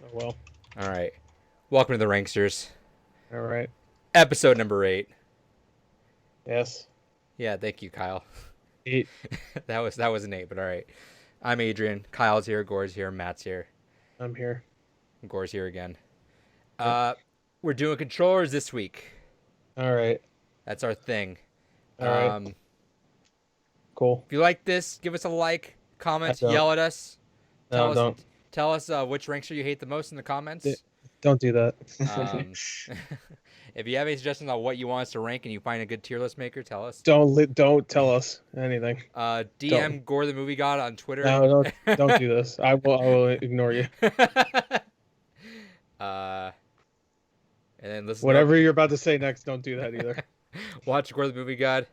Oh, well. All right. Welcome to the Ranksters. All right. Episode number 8. Yes. Yeah, thank you, Kyle. 8. that was an 8, but all right. I'm Adrian. Kyle's here. Gore's here. Matt's here. I'm here. Gore's here again. Yep. We're doing controllers this week. All right. That's our thing. All right. Cool. If you like this, give us a like, comment, yell at us. Don't. Tell us which Rankster you hate the most in the comments. Don't do that. If you have any suggestions on what you want us to rank and you find a good tier list maker, tell us. Don't tell us anything. DM Gore the Movie God on Twitter. No, don't do this. I will ignore you. And then listen. Whatever you're about to say next, don't do that either. Watch Gore the Movie God.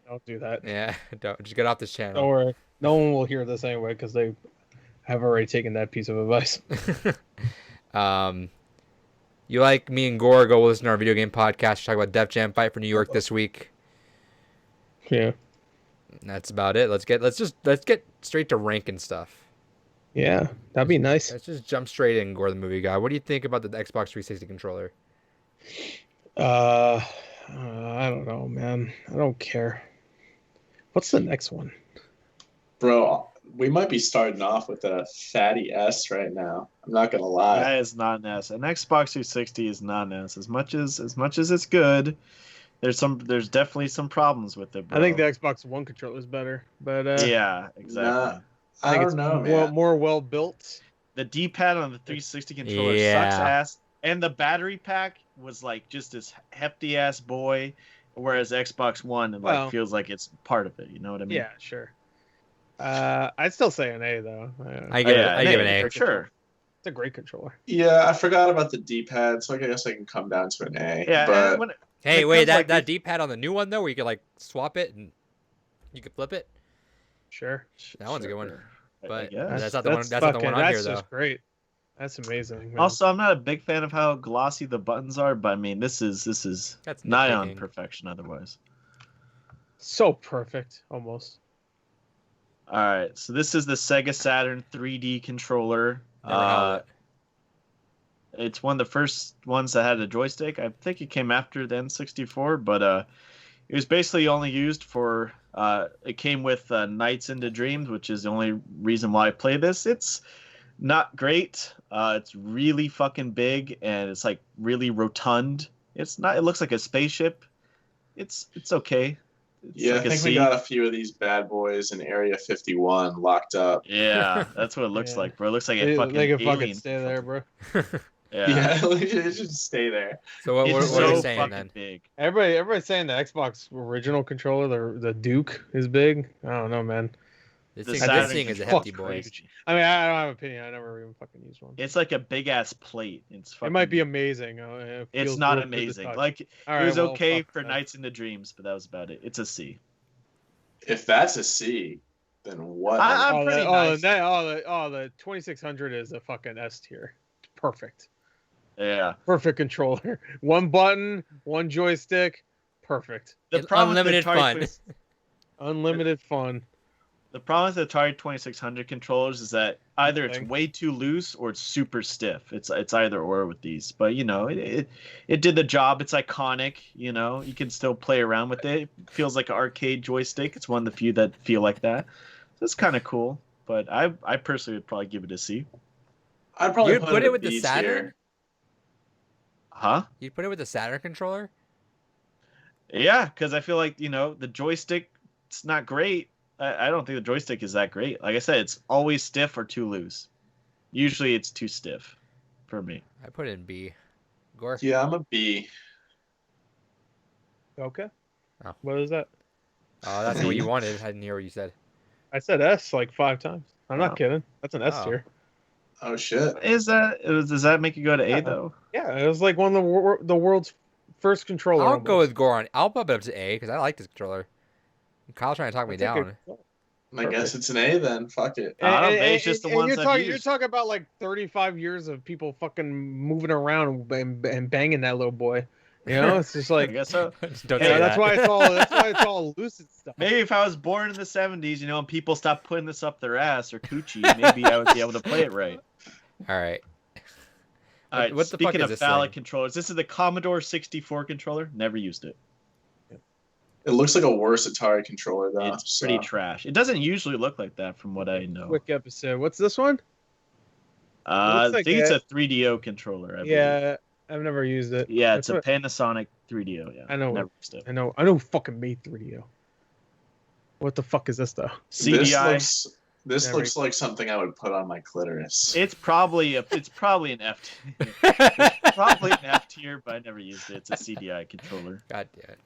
Don't do that. Yeah, don't. Just get off this channel. Don't worry. No one will hear this anyway because they have already taken that piece of advice. You like me and Gore, go listen to our video game podcast. Talk about Def Jam Fight for New York this week. Yeah. And that's about it. Let's get straight to ranking stuff. Yeah, that'd be nice. Let's just jump straight in, Gore the Movie Guy. What do you think about the Xbox 360 controller? I don't know, man. I don't care. What's the next one? Bro, we might be starting off with a fatty S right now. I'm not gonna lie. That is not an S. An Xbox 360 is not an S. As much as it's good, there's definitely some problems with it, bro. I think the Xbox One controller is better, but yeah, exactly. I think don't it's know, man. more well built. The D-pad on the 360 controller Yeah. sucks ass, and the battery pack was like just this hefty ass boy, whereas Xbox One feels like it's part of it. You know what I mean? Yeah, sure. I'd still say an A though. I give it an A for sure. It's a great controller. Yeah, I forgot about the D-pad, so I guess I can come down to an A. Yeah, but and when Hey, it wait, comes like that D-pad on the new one though, where you could like swap it and you could flip it. Sure. That one's a good one. But guess. that's not the one. That's not the one on here That's though. just great. That's amazing. Man. Also, I'm not a big fan of how glossy the buttons are, but I mean, this is That's nigh on nitpicking. perfection. Otherwise, So perfect, almost. all right. So this is the Sega Saturn 3D controller. Never held it. It's one of the first ones that had a joystick. I think it came after the N64, but it was basically only used for. It came with Nights into Dreams, which is the only reason why I play this. It's not great. It's really fucking big and it's like really rotund. It's not. It looks like a spaceship. It's okay. It's yeah, like I think we got a few of these bad boys in Area 51 locked up. Yeah, that's what it looks Yeah. like, bro. It looks like They a fucking can fucking alien. stay there, bro. Yeah. it should stay there. So what It's are you so saying fucking then? big. Everybody's saying the Xbox original controller, the Duke, is big. I don't know, man. This The thing, Saturn this thing is a is hefty fucking boy. huge. I mean, I don't have an opinion. I never even fucking used one. It's like a big ass plate. It's fucking, It might be amazing. It It's feels not real good to amazing. touch. Like All it right, was well, okay fuck for that. Nights into Dreams, but that was about it. It's a C. If that's a C, then what? I'm pretty nice. The 2600 is a fucking S tier. Perfect. Yeah. Perfect controller. One button, one joystick. Perfect. The It's problem with unlimited the Atari fun. 20 Unlimited fun. The problem with the Atari 2600 controllers is that either it's Thing. way too loose or it's super stiff. It's either or with these. But you know, it did the job. It's iconic. You know, you can still play around with it. It feels like an arcade joystick. It's one of the few that feel like that. So it's kind of cool. But I personally would probably give it a C. I'd probably You'd put a it with the B Saturn? tier. Huh? You put it with the Saturn controller? Yeah, because I feel like, you know, the joystick, it's not great. I don't think the joystick is that great. Like I said, it's always stiff or too loose. Usually it's too stiff for me. I put it in B. Gore? Yeah, I'm a B. Okay. Oh. What is that? Oh, that's what you wanted. I didn't hear what you said. I said S like 5 times. I'm not Oh. kidding. That's an S Oh. tier. Oh shit. Does that make you go to A Yeah. though? Yeah, it was like one of the world's first controller. I'll almost. go with Gore on. I'll bump it up to A because I like this controller. Kyle's trying to talk me That's a down. good- I guess it's an A then. Fuck it. I don't know, maybe it's just the ones I've you're used. talking about like 35 years of people fucking moving around and banging that little boy. You know, it's just I like guess so. Just don't yeah, say that's that. why it's all loose and stuff. Maybe if I was born in the 70s, you know, and people stopped putting this up their ass or coochie, maybe I would be able to play it right. All right. All right, What the fuck speaking is of this phallic thing? controllers, this is the Commodore 64 controller. Never used it. It looks like a worse Atari controller though. It's pretty trash. It doesn't usually look like that from what I know. Quick episode. What's this one? I like think it's a 3DO controller. I believe. Yeah, I've never used it. Yeah, That's it's a what- Panasonic 3DO. Yeah, I know. Never used it. I know who fucking made 3DO. What the fuck is this though? CDI. This Never- looks like something I would put on my clitoris. It's probably an F. It's probably an F tier, but I never used it. It's a CDI controller. God damn it.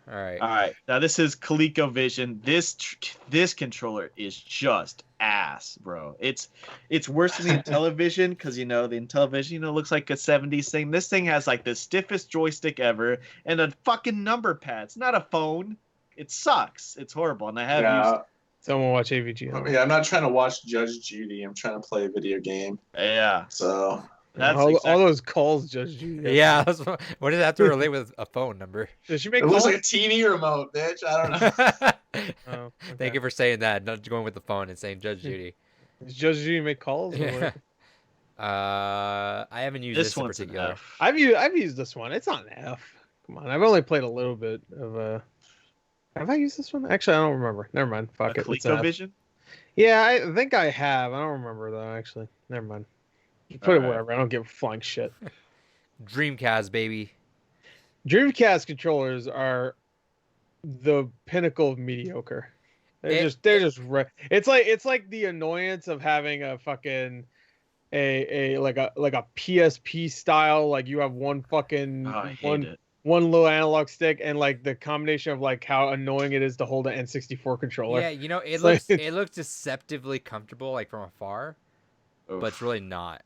All right. All right, now this is Colecovision. This controller is just ass, bro. It's worse than the Intellivision because the Intellivision looks like a 70s thing. This thing has like the stiffest joystick ever and a fucking number pad. It's not a phone. It sucks. It's horrible, and I have used. Someone watch AVG. Yeah, I'm not trying to watch Judge Judy. I'm trying to play a video game. Yeah, So that's all exactly. those calls, Judge Judy. Yeah. What does that have to relate with a phone number? Does she make it calls? looks like a TV remote, bitch. I don't know. Oh, okay. Thank you for saying that. Not going with the phone and saying Judge Judy. Does Judge Judy make calls? Or Yeah. what? I haven't used This this in one's an particular. F. I've used this one. It's not an F. Come on, I've only played a little bit of. Have I used this one? Actually, I don't remember. Never mind. Fuck it. It's an F. ColecoVision. Yeah, I think I have. I don't remember though. Actually, never mind. You put it Alright. wherever. I don't give a flying shit. Dreamcast, baby. Dreamcast controllers are the pinnacle of mediocre. They're just it's like the annoyance of having a fucking a PSP style, like you have one fucking Oh, I hate it. one little analog stick, and like the combination of like how annoying it is to hold an N64 controller. Yeah, it like- looks deceptively comfortable like from afar, Oof. but it's really not.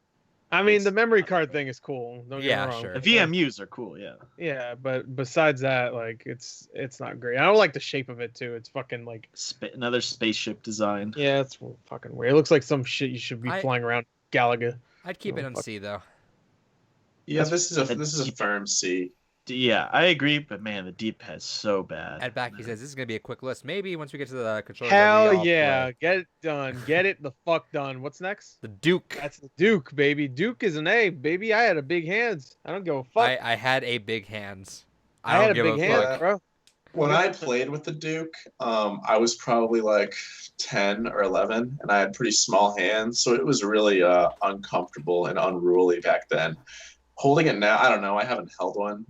I mean, the memory card thing is cool. Don't get Yeah, me wrong. sure. The VMUs are cool. Yeah. Yeah, but besides that, like it's not great. I don't like the shape of it too. It's fucking like Another spaceship design. yeah, it's fucking weird. It looks like some shit you should be I- flying around Galaga. I'd keep it on fuck. C though. Yeah, this is a That's- firm C. Yeah, I agree, but man, the D-pad's so bad. At back, he says this is gonna be a quick list. Maybe once we get to the controller. that we Hell all yeah, play. get it done. Get it the fuck done. What's next? The Duke. That's the Duke, baby. Duke is an A, baby. I had a big hands. I don't give a fuck. I had a big hands. I don't had a give big fuck. hands, bro. When I played with the Duke, I was probably like 10 or 11, and I had pretty small hands, so it was really uncomfortable and unruly back then. Holding it now, I don't know. I haven't held one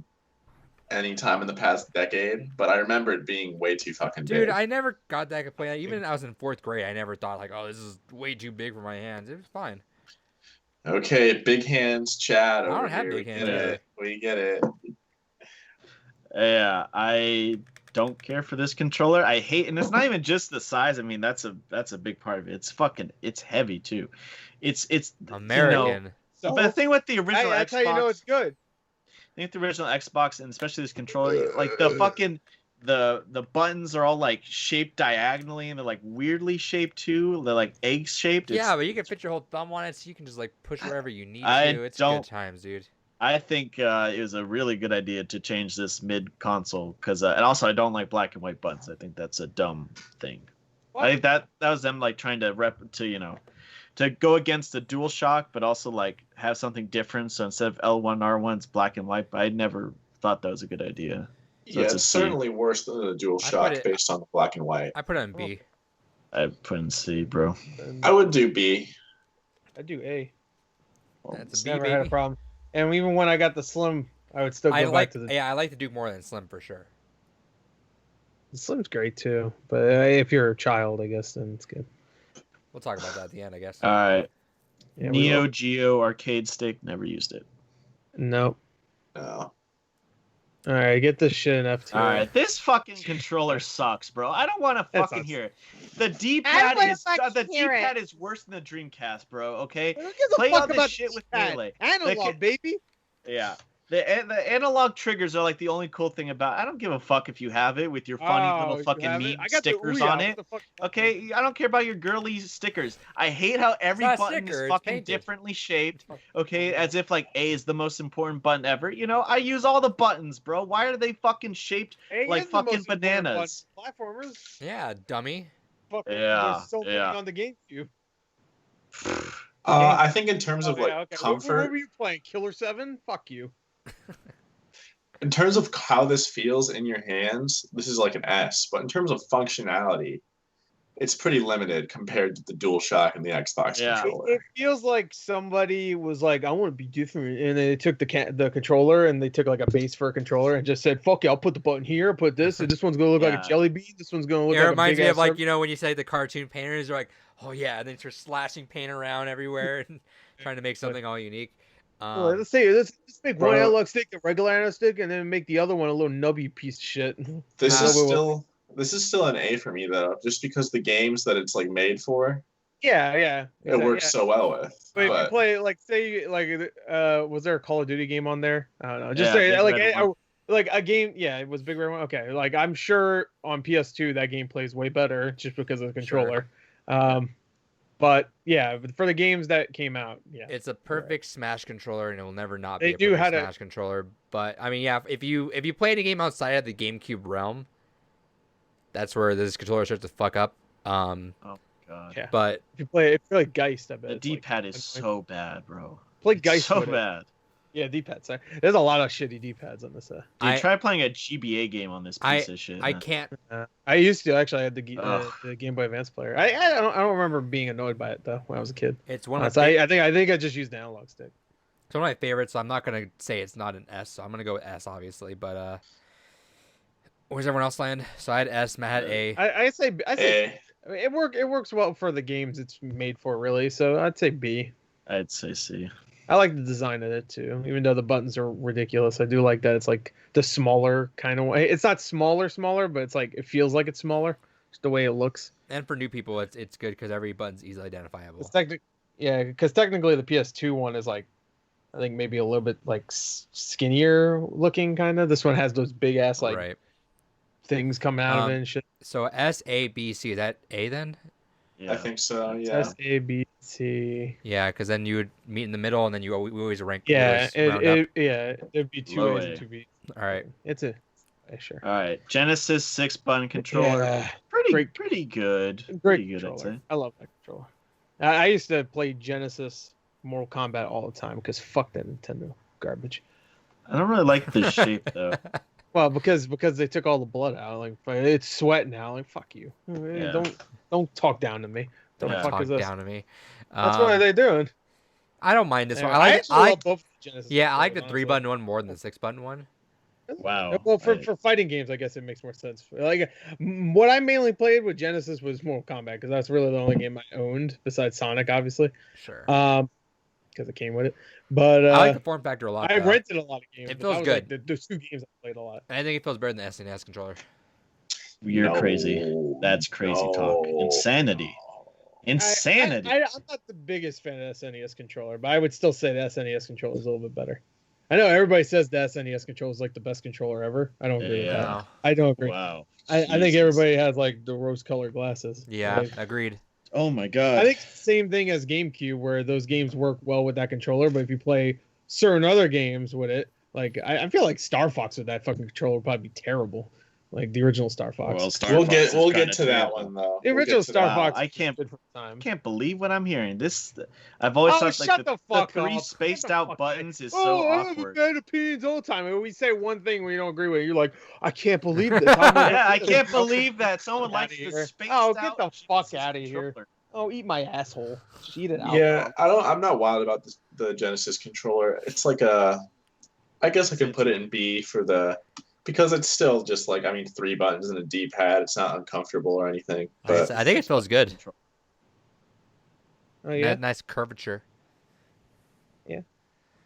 any time in the past decade, but I remember it being way too fucking big. Dude, I never got that complaint. Even when I was in 4th grade, I never thought like, oh, this is way too big for my hands. It was fine. Okay, big hands, Chad. I don't over have here. big We hands get either. it. We get it. Yeah, I don't care for this controller. I hate, and it's not even just the size. I mean, that's a big part of it. It's heavy too. It's American. So, but the thing with the original that's Xbox, how you know it's good. I think the original Xbox and especially this controller, like the fucking the buttons are all like shaped diagonally and they're like weirdly shaped too. They're like egg shaped. Yeah, but you can fit your whole thumb on it, so you can just like push wherever you need I to. It's don't- good times, dude. I think it was a really good idea to change this mid console because, and also I don't like black and white buttons. I think that's a dumb thing. What? I think that was them like trying to to go against the Dualshock, but also like have something different. So instead of L1 R1, it's black and white. But I never thought that was a good idea. So Yeah, it's a it's C. certainly worse than the I put Dualshock it- based on the black and white. I put it in B. I put in C, bro. And I would do B. I do A. That's a B, Never had a baby. problem. And even when I got the Slim, I would still go I back like, to the. yeah, I like the Duke more than Slim for sure. The Slim's great too, but if you're a child, I guess then it's good. We'll talk about that at the end, I guess. All right. Yeah, we Neo will. Geo Arcade Stick. Never used it. Nope. No. All right, get this shit in F tier. All right, this fucking controller sucks, bro. I don't want to That fucking sucks. hear it. The I don't D-pad wanna is fucking hear it. is worse than the Dreamcast, bro. Okay. Who gives a Play fuck all this about shit with D-pad? Melee. Analog, baby. Yeah. The analog triggers are like the only cool thing about. I don't give a fuck if you have it with your funny Oh, little you fucking have it? meat I got the stickers Ouya. on What it. the fuck? Okay, I don't care about your girly stickers. I hate how every not a button sticker, is it's fucking painted. differently shaped. Okay, as if like A is the most important button ever. You know, I use all the buttons, bro. Why are they fucking shaped A like is the fucking most important bananas? button. Platformers. Yeah, dummy. Fucking, Yeah, there's so many yeah. on the GameCube. I think in terms of like okay. comfort, What were you playing? Killer 7? Fuck you. in terms of how this feels in your hands, this is like an S. But in terms of functionality, it's pretty limited compared to the DualShock and the Xbox Yeah. controller. It feels like somebody was like, I want to be different, and they took the controller and they took like a base for a controller and just said, "Fuck it, I'll put the button here, put this, and this one's gonna look like a Yeah. jelly bean. This one's gonna look It like a reminds big me ass of like circle." you know when you say the cartoon painters are like, oh yeah, and then you're slashing paint around everywhere and trying to make something all unique. Well, let's make one Bro. analog stick a regular analog stick, and then make the other one a little nubby piece of shit. This Uh, is still an A for me though, just because the games that it's like made for, Yeah. it works so well with. But if you But play like say like was there a Call of Duty game on there? I don't know. Just Yeah, say Big Red one. like a game. Yeah, it was Big Red One. Okay, like I'm sure on PS2 that game plays way better just because of the controller. But yeah, for the games that came out, yeah, It's a perfect Smash controller, and it will never not They be a do perfect have a- Smash controller. But I mean, yeah, if you play any game outside of the GameCube realm, that's where this controller starts to fuck up. God. Yeah. But if you play like Geist, I bet The it's, like, D-pad is so bad, bro. play It's Geist so with it. bad. Yeah, D-pads. Sorry. There's a lot of shitty D-pads on this. Dude, try playing a GBA game on this piece of shit. I man. can't. I used to actually. I had the Ugh. Game Boy Advance player. I don't remember being annoyed by it though when I was a kid. It's one of So my. I think I just used an analog stick. It's one of my favorites. So I'm not gonna say it's not an S. So I'm gonna go with S, obviously. But where's everyone else land? So I had S. Matt had A. I say A. I mean, it works well for the games it's made for, really. So I'd say B. I'd say C. I like the design of it too, even though the buttons are ridiculous. I do like that it's like the smaller kind of way. It's not smaller, but it's like it feels like it's smaller, just the way it looks. And for new people, it's good because every button's easily identifiable. It's because technically the PS2 one is like, I think maybe a little bit like skinnier looking kind of. This one has those big ass like Right. things coming out of it and shit. So S, A, B, C. Is that A then? Yeah. I think so. Yeah. S A B C. Yeah, because then you would meet in the middle, and then we always rank. Yeah, always round up. it'd be two Low A's A. and two B's. All right. It's a sure. All right, Genesis 6-button controller. Yeah, Pretty good. great Pretty good, I'd controller. say. I love that controller. I used to play Genesis Mortal Kombat all the time because fuck that Nintendo garbage. I don't really like the shape though. Well, because they took all the blood out. Like it's sweat now. Like fuck you. Yeah. Don't talk down to me. What the Yeah. fuck Talk is this? down to me. That's what are they doing? I don't mind this one. Anyway, I actually like. love both Genesis. Yeah, I like the controllers, 3-button one more than the 6-button one. Wow. Well, for fighting games, I guess it makes more sense. Like what I mainly played with Genesis was Mortal Kombat because that's really the only game I owned besides Sonic, obviously. Sure. Because it came with it. But I like the form factor a lot. I though. rented a lot of games. It but feels that was, good. Like, the 2 games I played a lot. And I think it feels better than the SNES controller. You're No. crazy. That's crazy talk. No. Insanity. Insanity. I'm not the biggest fan of the SNES controller, but I would still say the SNES controller is a little bit better. I know everybody says the SNES controller is like the best controller ever. I don't agree with Yeah. that. I don't agree. Wow. I think Jesus. everybody has like the rose-colored glasses. Yeah, Like, agreed. Oh my god. I think it's the same thing as GameCube, where those games work well with that controller, but if you play certain other games with it, like I feel like Star Fox with that fucking controller would probably be terrible. Like the original Star Fox. Well, Star We'll Fox get is we'll kinda get to that terrible. one though. the We'll original get to Star that. Fox. I was can't- good for the time. Can't believe what I'm hearing. I've always Oh, thought shut like the fuck the 3 up. spaced Shut the out fuck buttons is Oh, so I have awkward. bad opinions all the time. And we say one thing we don't agree with. You're like, I can't believe this. Yeah, I can't believe that someone Outta likes the here. spaced Oh, out. get the Genesis fuck outta here. controller. Oh, eat my asshole. Just eat it out. Yeah, I'm not wild about the Genesis controller. It's like I guess I can put it in B because it's still just like 3 buttons and a D-pad. It's not uncomfortable or anything. But I think it feels good. Oh yeah, Nice curvature.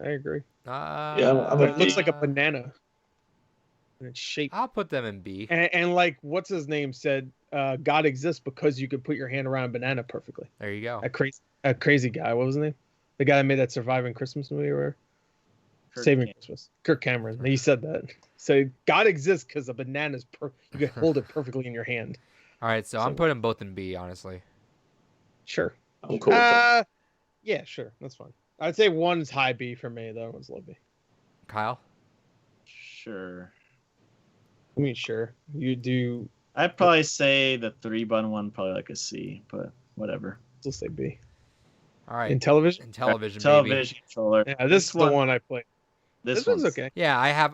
I agree. I'm But it looks B. like a banana. And it's shaped. I'll put them in B. And like, what's his name said, God exists because you could put your hand around a banana perfectly. There you go. A crazy guy. What was his name? The guy that made that Surviving Christmas movie or Saving Christmas. Kirk Cameron. He said that. So God exists because a banana's you can hold it perfectly in your hand. All right, so I'm putting both in B, honestly. Sure. I'm cool with that. Yeah, sure. That's fine. I'd say one's high B for me, though. One's low B. Kyle? Sure. I mean, sure. You do. I'd probably say the 3-button one, probably like a C, but whatever. Still say B. All right. In television. In television, baby. Television controller. Yeah, this is the one I played. This one's one's okay. Yeah, I have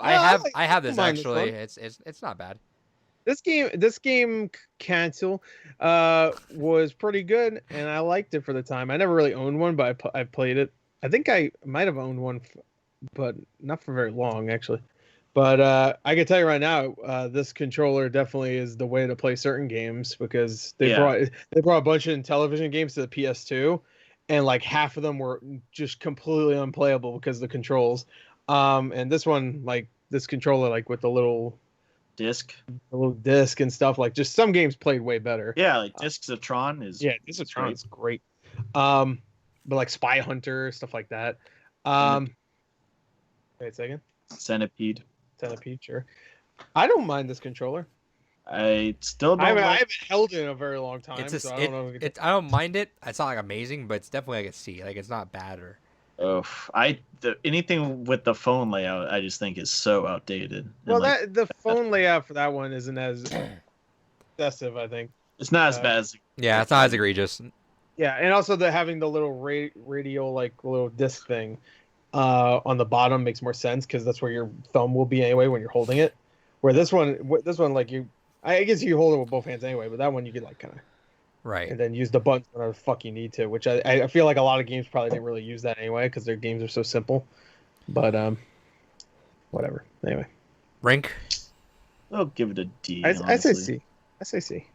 this mind this actually. one. It's not bad. This game cancel was pretty good, and I liked it for the time. I never really owned one, but I played it. I think I might have owned one, but not for very long actually. But I can tell you right now, this controller definitely is the way to play certain games, because they brought a bunch of television games to the PS2, and like half of them were just completely unplayable because of the controls. And this one, like this controller, like with the little disc and stuff, like just some games played way better. Yeah, like Discs of Tron is Discs of Tron is great. But like Spy Hunter, stuff like that. Wait a second. Centipede, sure. I don't mind this controller. I still don't. I haven't held it in a very long time. So I don't know. I don't mind it. It's not like amazing, but it's definitely like a C. Like it's not bad or. Anything with the phone layout, I just think is so outdated. Well, the phone layout for that one isn't as excessive, I think. It's not as bad as. Yeah, it's not as egregious. Yeah, and also having the little radial like little disc thing on the bottom makes more sense, because that's where your thumb will be anyway when you're holding it. Where this one like I guess you hold it with both hands anyway, but that one you could like kind of. Right. And then use the buttons whenever the fuck you need to, which I feel like a lot of games probably didn't really use that anyway, because their games are so simple. But whatever. Anyway. Rank? I'll give it a D. I say C. I say C.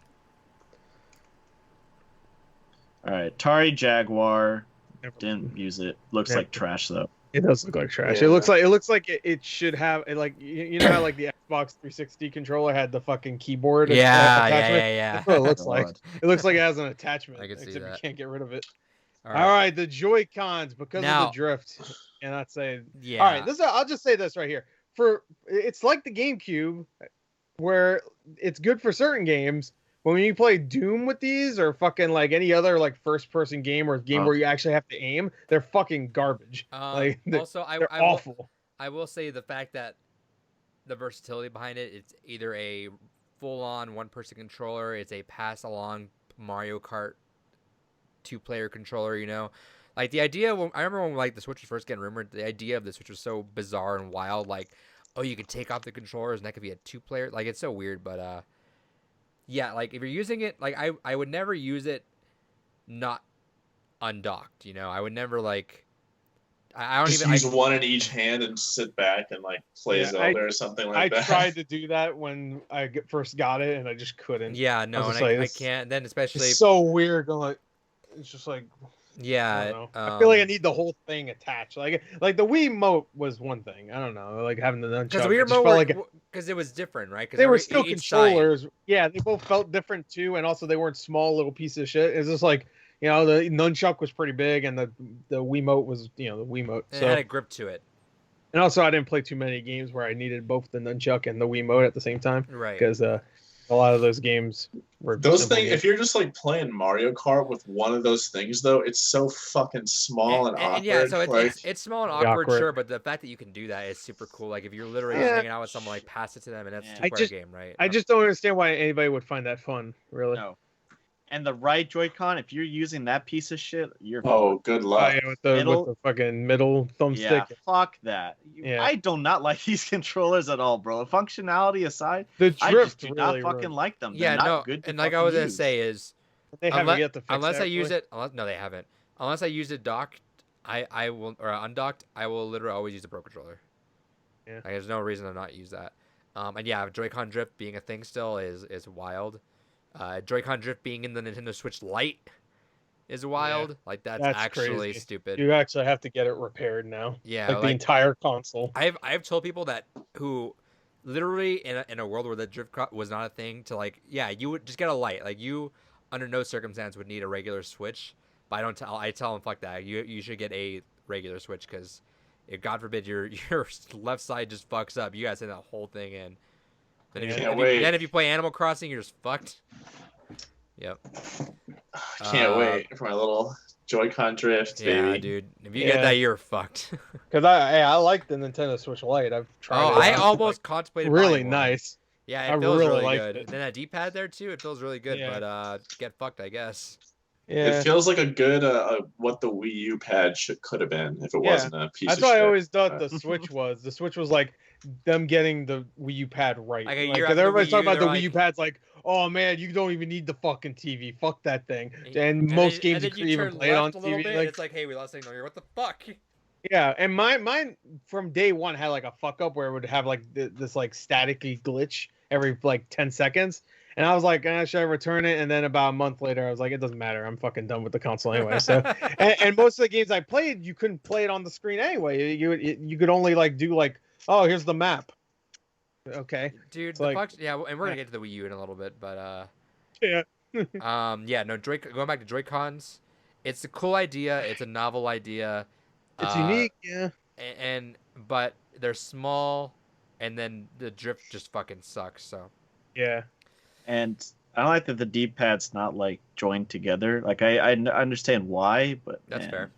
All right, Atari Jaguar. Didn't use it. Looks like trash though. It does look like trash. Yeah. It looks like it should have like you know how like the Xbox 360 controller had the fucking keyboard attachment. Yeah. That's what it looks like. It looks like it has an attachment. I can see except that. you can't get rid of it. All All right, the Joy-Cons, because Now- of the drift. And I'd say Yeah. All right, I'll just say this right here. It's like the GameCube, where it's good for certain games, but when you play Doom with these, or fucking like any other like first-person game or game where you actually have to aim, they're fucking garbage. Like also, they're awful. I will say the fact that the versatility behind it, it's either a full-on one-person controller, it's a pass-along Mario Kart two-player controller, you know? Like, the idea, I remember when, like, the Switch was first getting rumored, the idea of the Switch was so bizarre and wild, like, oh, you could take off the controllers and that could be a two-player, like, it's so weird, but, yeah, like, if you're using it, like, I would never use it not undocked, you know? I would never, like, I don't Just even... use one in each hand and sit back and like play Zelda or something like that. I tried to do that when I first got it, and I just couldn't. Yeah, no, and I can't. Then especially... It's so weird going... It's just like... Yeah, I don't know. I feel like I need the whole thing attached. Like the Wii Remote was one thing. I don't know, like having the nunchuck. Because the Wii Remote, because it was different, right? They were still controllers. Side. Yeah, they both felt different too, and also they weren't small little pieces of shit. It's just like, you know, the nunchuck was pretty big, and the Wiimote was, you know, the Wiimote. So, it had a grip to it. And also, I didn't play too many games where I needed both the nunchuck and the Wiimote at the same time. Right. Because a lot of those games were those things. If you're just like playing Mario Kart with one of those things, though, it's so fucking small and awkward. Yeah, so like, it's small and awkward, sure, but the fact that you can do that is super cool. Like if you're literally just hanging out with someone, like pass it to them, and that's a two-player game, right? I just don't understand why anybody would find that fun, really. No. And the right Joy-Con, if you're using that piece of shit, you're good luck. Oh, yeah, with the fucking middle thumbstick. Yeah, fuck that. Yeah. I do not like these controllers at all, bro. Functionality aside, the drift I just do really not fucking like them. They're not good. And like I was gonna say is, they haven't yet to fix unless I use it. No, they haven't. Unless I use it docked, I will, or undocked, I will literally always use the Pro Controller. Yeah. Like, there's no reason to not use that. And yeah, Joy-Con Drift being a thing still is wild. Joy-Con Drift being in the Nintendo Switch Lite is wild. Yeah, like that's actually crazy. Stupid. You actually have to get it repaired now. Yeah, like the entire console. I've told people that who literally in a world where the drift was not a thing to like, yeah, you would just get a Lite. Like you under no circumstance would need a regular Switch. But I tell them fuck that. You should get a regular Switch because if God forbid your left side just fucks up, you gotta send that whole thing in. Then if you play Animal Crossing, you're just fucked. Yep. I can't wait for my little Joy-Con Drift, baby. Yeah, dude. If you get that, you're fucked. Because I like the Nintendo Switch Lite. I've tried it. I almost contemplated really nice. Yeah, it feels really good. It. Then that D-pad there, too, it feels really good. Yeah. But get fucked, I guess. Yeah. It feels like a good what the Wii U pad could have been if it Yeah. wasn't a piece That's of what shit. I always thought the Switch was. The Switch was like them getting the Wii U pad right. Like a Like, year 'cause after the everybody's Wii talking U, about the they're Wii U like- pad's like, oh man, you don't even need the fucking TV. Fuck that thing. And And most then, games and you then couldn't even turn play it on left a little TV. bit, Like, and it's like, hey, we lost signal here. What the fuck? yeah, and mine from day one had like a fuck up where it would have like this like staticky glitch every like 10 seconds. And I was like, should I return it? And then about a month later, I was like, it doesn't matter. I'm fucking done with the console anyway. So, and most of the games I played, you couldn't play it on the screen anyway. You could only like do like, oh, here's the map. Okay. Dude, It's the like- fuck, yeah, and we're gonna get to the Wii U in a little bit, but Yeah. yeah, no, going back to Joy-Cons, it's a cool idea. It's a novel idea. It's unique. Yeah. But they're small, and then the drift just fucking sucks. So Yeah. And I like that the D-pad's not like joined together. Like I understand why, but that's man, fair.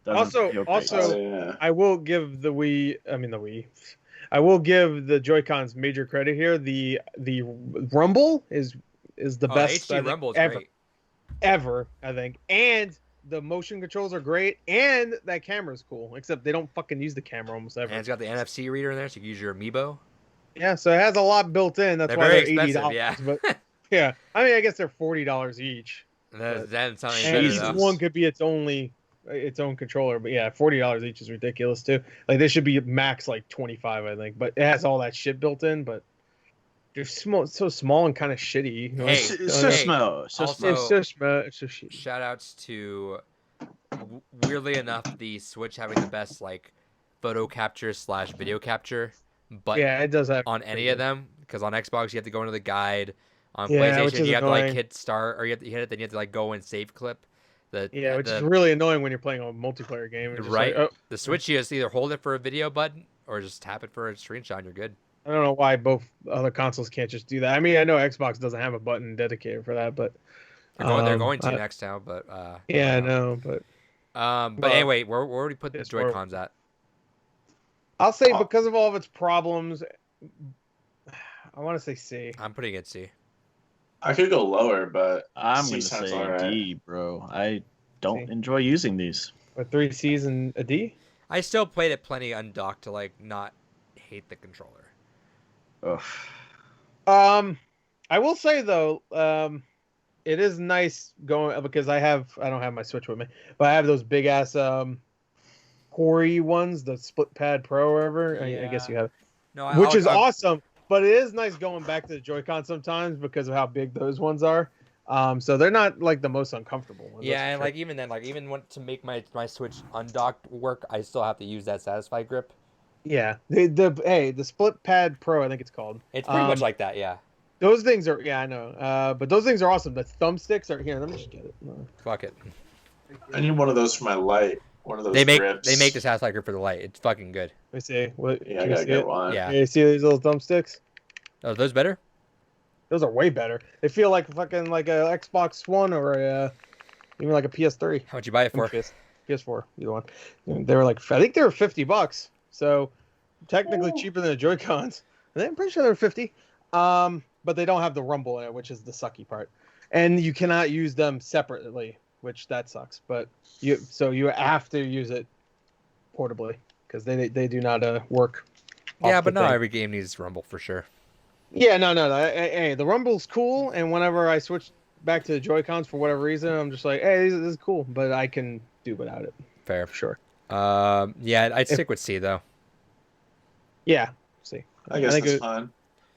doesn't feel great. Also- Oh, yeah. I will give the Wii. I will give the Joy-Cons major credit here. The Rumble is the best HD I think, Rumble is ever. great. Ever, I think. And the motion controls are great, and that camera's cool. Except they don't fucking use the camera almost ever. And it's got the NFC reader in there, so you can use your Amiibo. Yeah, so it has a lot built in. That's They're why very they're $80. expensive, yeah. But yeah, I mean, I guess they're $40 each. That's not any And better each though. one could be its own controller, but yeah, $40 each is ridiculous too. Like they should be max like 25, I think. But it has all that shit built in. But they're so small and kind of shitty. Hey, It's so hey, small. So also- small. It's so small. It's so shitty. Shout outs to, weirdly enough, the Switch having the best like photo capture / video capture, but Yeah, it does have on any of them, because on Xbox you have to go into the guide. On Yeah, which PlayStation is you have to like annoying. hit start, or you have to hit it, then you have to like go and save clip. Which is really annoying when you're playing a multiplayer game. It's just Right. like, oh, The Switch, you just either hold it for a video button or just tap it for a screenshot and you're good. I don't know why both other consoles can't just do that. I mean, I know Xbox doesn't have a button dedicated for that, but They're going to I- next now, but yeah, I don't know. know. But But Well, anyway, where do we put the it's Joy-Cons at? I'll say Oh. because of all of its problems, I want to say C. I'm putting it C. I could go lower, but I'm C gonna sounds say alright. D, bro. I don't C. enjoy using these. With 3 C's and a D. I still played it plenty undocked to like not hate the controller. Ugh. I will say though, it is nice going because I don't have my Switch with me, but I have those big ass Hori ones, the Split Pad Pro or whatever. I guess you have, No, which is awesome. But it is nice going back to the Joy-Con sometimes because of how big those ones are. So they're not like the most uncomfortable ones. Yeah, that's and for like even then, like even when to make my Switch undocked work, I still have to use that Satisfy grip. sure. Yeah, the Split Pad Pro, I think it's called. It's pretty much like that, yeah. Those things are, yeah, I know. But those things are awesome. The thumbsticks are here. Let me just get it. Fuck it. I need one of those for my light. One of those They make grips. the Satisfy grip for the light. It's fucking good. Let me see. What? Yeah, I can you gotta see get it? one. Yeah. Yeah, you see these little thumbsticks? Oh, are those better? Those are way better. They feel like fucking like a Xbox One or even like a PS3. How much you buy it for? PS4, either one. They were like, I think they were $50. So technically cheaper than the Joy-Cons. I'm pretty sure they were 50. But they don't have the rumble in it, which is the sucky part. And you cannot use them separately, which that sucks. But you have to use it portably because they do not work. Yeah, off but the not thing. every game needs Rumble for sure. Yeah, no. Hey, the Rumble's cool, and whenever I switch back to the Joy-Cons for whatever reason, I'm just like, hey, this is cool, but I can do without it Fair. for sure. Yeah, I'd stick with C though. Yeah, see. I guess think that's it- fine.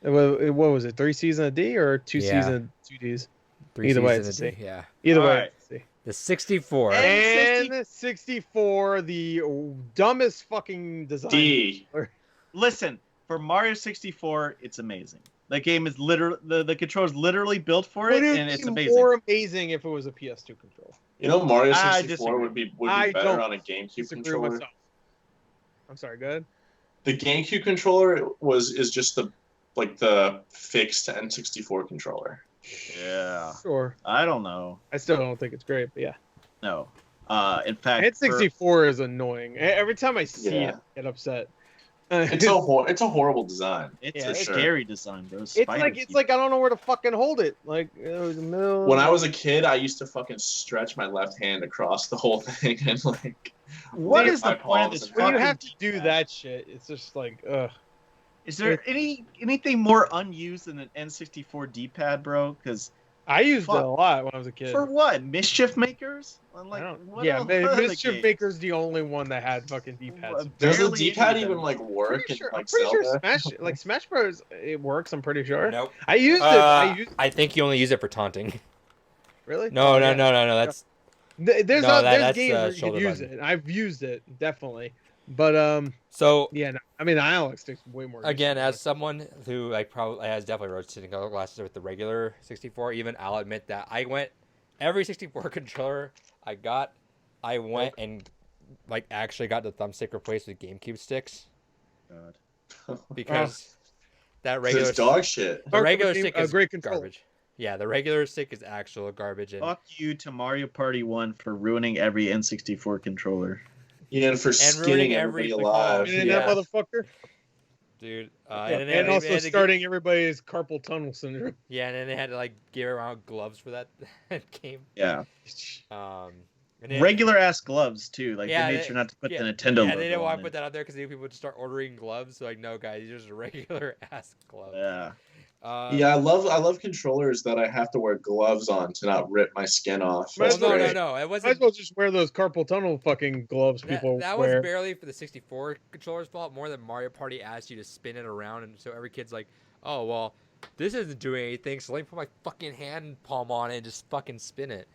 What was it? 3 C's and a D or 2 C's Yeah. and 2 Ds? 3 Either way, Cs it's and a a C. D, yeah. Either way, Alright. it's a C. The 64. And 64, the dumbest fucking design. D. Listen, for Mario 64, it's amazing. That game is literally the controller's literally built for it, Would and it it's be amazing. more amazing if it was a PS2 controller? You know, Mario I 64 disagree. would be I better don't on a GameCube Disagree with controller. myself. I'm sorry, go ahead. The GameCube controller is just the fixed N64 controller. Yeah, Sure. I don't know. I still don't think it's great, but yeah. No, in fact, N64 is annoying. Every time I see Yeah. it, I get upset. It's a horrible design. It's for a sure. scary design, bro. It's like I don't know where to fucking hold it. Like the middle. When I was a kid, I used to fucking stretch my left hand across the whole thing and like. What leave is my the point of palms this? in when you half. have to do that shit, it's just like ugh. Is there anything more unused than an N64 D-pad, bro? Because I used it a lot when I was a kid. for what? Mischief makers? I don't, what yeah, else- what other Mischief games? Maker's the only one that had fucking D-pads. Does the barely D-pad any of even them. like work? I'm in, like, pretty sure Zelda? Smash Bros. It works. I'm pretty sure. Nope. I used it. I think you only use it for taunting. Really? No, Oh, no, yeah. no, no, no. That's There's that's, games where you shoulder can use button. it. I've used it definitely, but so. yeah. No, I mean, the analog stick's way more. Again, useful. as someone who like probably has definitely rose-tinted glasses with the regular 64, even I'll admit that I went every 64 controller I went and like actually got the thumbstick replaced with GameCube sticks God. because that So regular it's dog shit. the regular Fuck with stick a is great controller. garbage. Yeah, the regular stick is actual garbage. And Fuck you to Mario Party 1 for ruining every N64 controller. Yeah, and for ruining skinning every everybody fucking- alive. And Yeah. that motherfucker. dude, And also starting everybody's carpal tunnel syndrome. Yeah, and then they had to like give around gloves for that game. Yeah. And then, Regular ass gloves too. Like Yeah, they made they- sure not to put yeah, the Nintendo yeah, logo they didn't want on to put it. that out there because people would start ordering gloves. So like, no, guys, these are just regular ass gloves. Yeah. Yeah, I love controllers that I have to wear gloves on to not rip my skin off. Well, That's Well, no, great. no, no. It Might wasn't. as well just wear those carpal tunnel fucking gloves people That was wear. barely for the 64 controller's fault. More than Mario Party asked you to spin it around, and so every kid's like, "Oh well, this isn't doing anything, so let me put my fucking hand palm on it and just fucking spin it."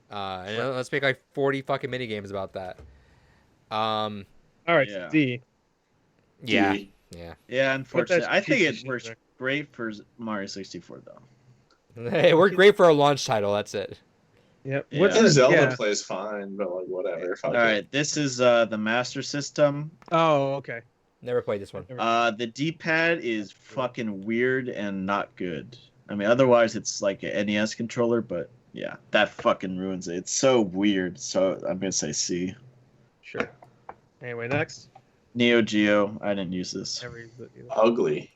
And let's make like 40 fucking mini games about that. All right, Yeah. D. Yeah, D. yeah. Yeah, unfortunately. I think piece of it shit works there. great for Mario 64 though. It worked great for a launch title. That's it. Yep. Yeah. What's And the Zelda yeah. plays fine, but like whatever. Fuck All it. right, this is the Master System. Oh, okay. Never played this one. The D-pad is fucking weird and not good. I mean, otherwise it's like an NES controller, but yeah, that fucking ruins it. It's so weird. So I'm gonna say C. Sure. Anyway, next. Neo Geo. I didn't use this. Ugly.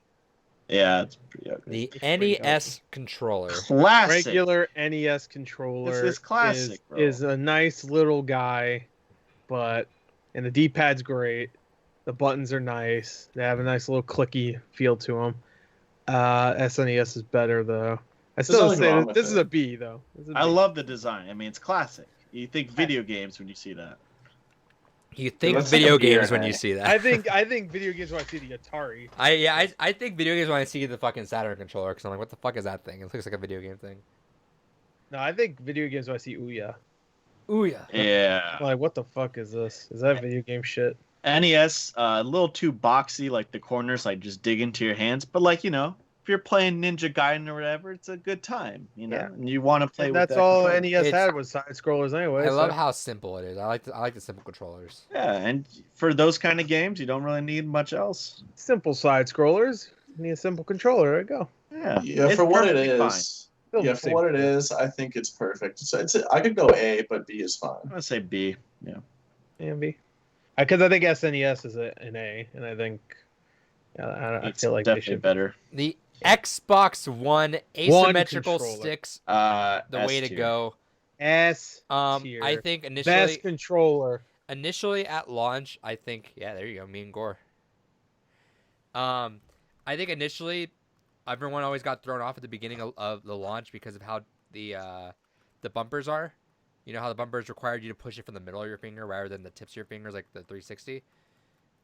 Yeah, it's pretty ugly. The It's pretty NES controller. Classic. Regular NES controller This is classic, bro. is a nice little guy, and the D-pad's great. The buttons are nice. They have a nice little clicky feel to them. SNES is better though. I still nothing say wrong with this is it. a B though. This is a I B. love the design. I mean, it's classic. You think video games when you see that. You think Looks like video a beer games when hay. you see that. I think video games when I see the Atari. I think video games when I see the fucking Saturn controller because I'm like, what the fuck is that thing? It looks like a video game thing. No, I think video games when I see Ouya. Ooh yeah. Yeah. I'm like, what the fuck is this? Is that video game shit? NES, a little too boxy, like the corners, like just dig into your hands. But like, you know, if you're playing Ninja Gaiden or whatever, it's a good time, you know. Yeah. And you want to play And with that's that all controller. NES It's- had was side scrollers anyway. I love so- how simple it is. I like the simple controllers. Yeah, and for those kind of games, you don't really need much else. simple side scrollers. You need a simple controller. There you go. Yeah, Yeah, It's for what it perfectly fine. is. Still Yeah, the for same what it thing. is, I think it's perfect. So I could go A, but B is fine. I'm gonna say B. Yeah. And B. Because I think SNES is an A, and I think I It's feel like they definitely should. better. The Xbox One asymmetrical controller. sticks, The the way to go. S. I think best controller. initially at launch, I think there you go, me and Gore. I think initially, everyone always got thrown off at the beginning of the launch because of how the bumpers are. You know how the bumpers required you to push it from the middle of your finger rather than the tips of your fingers, like the 360.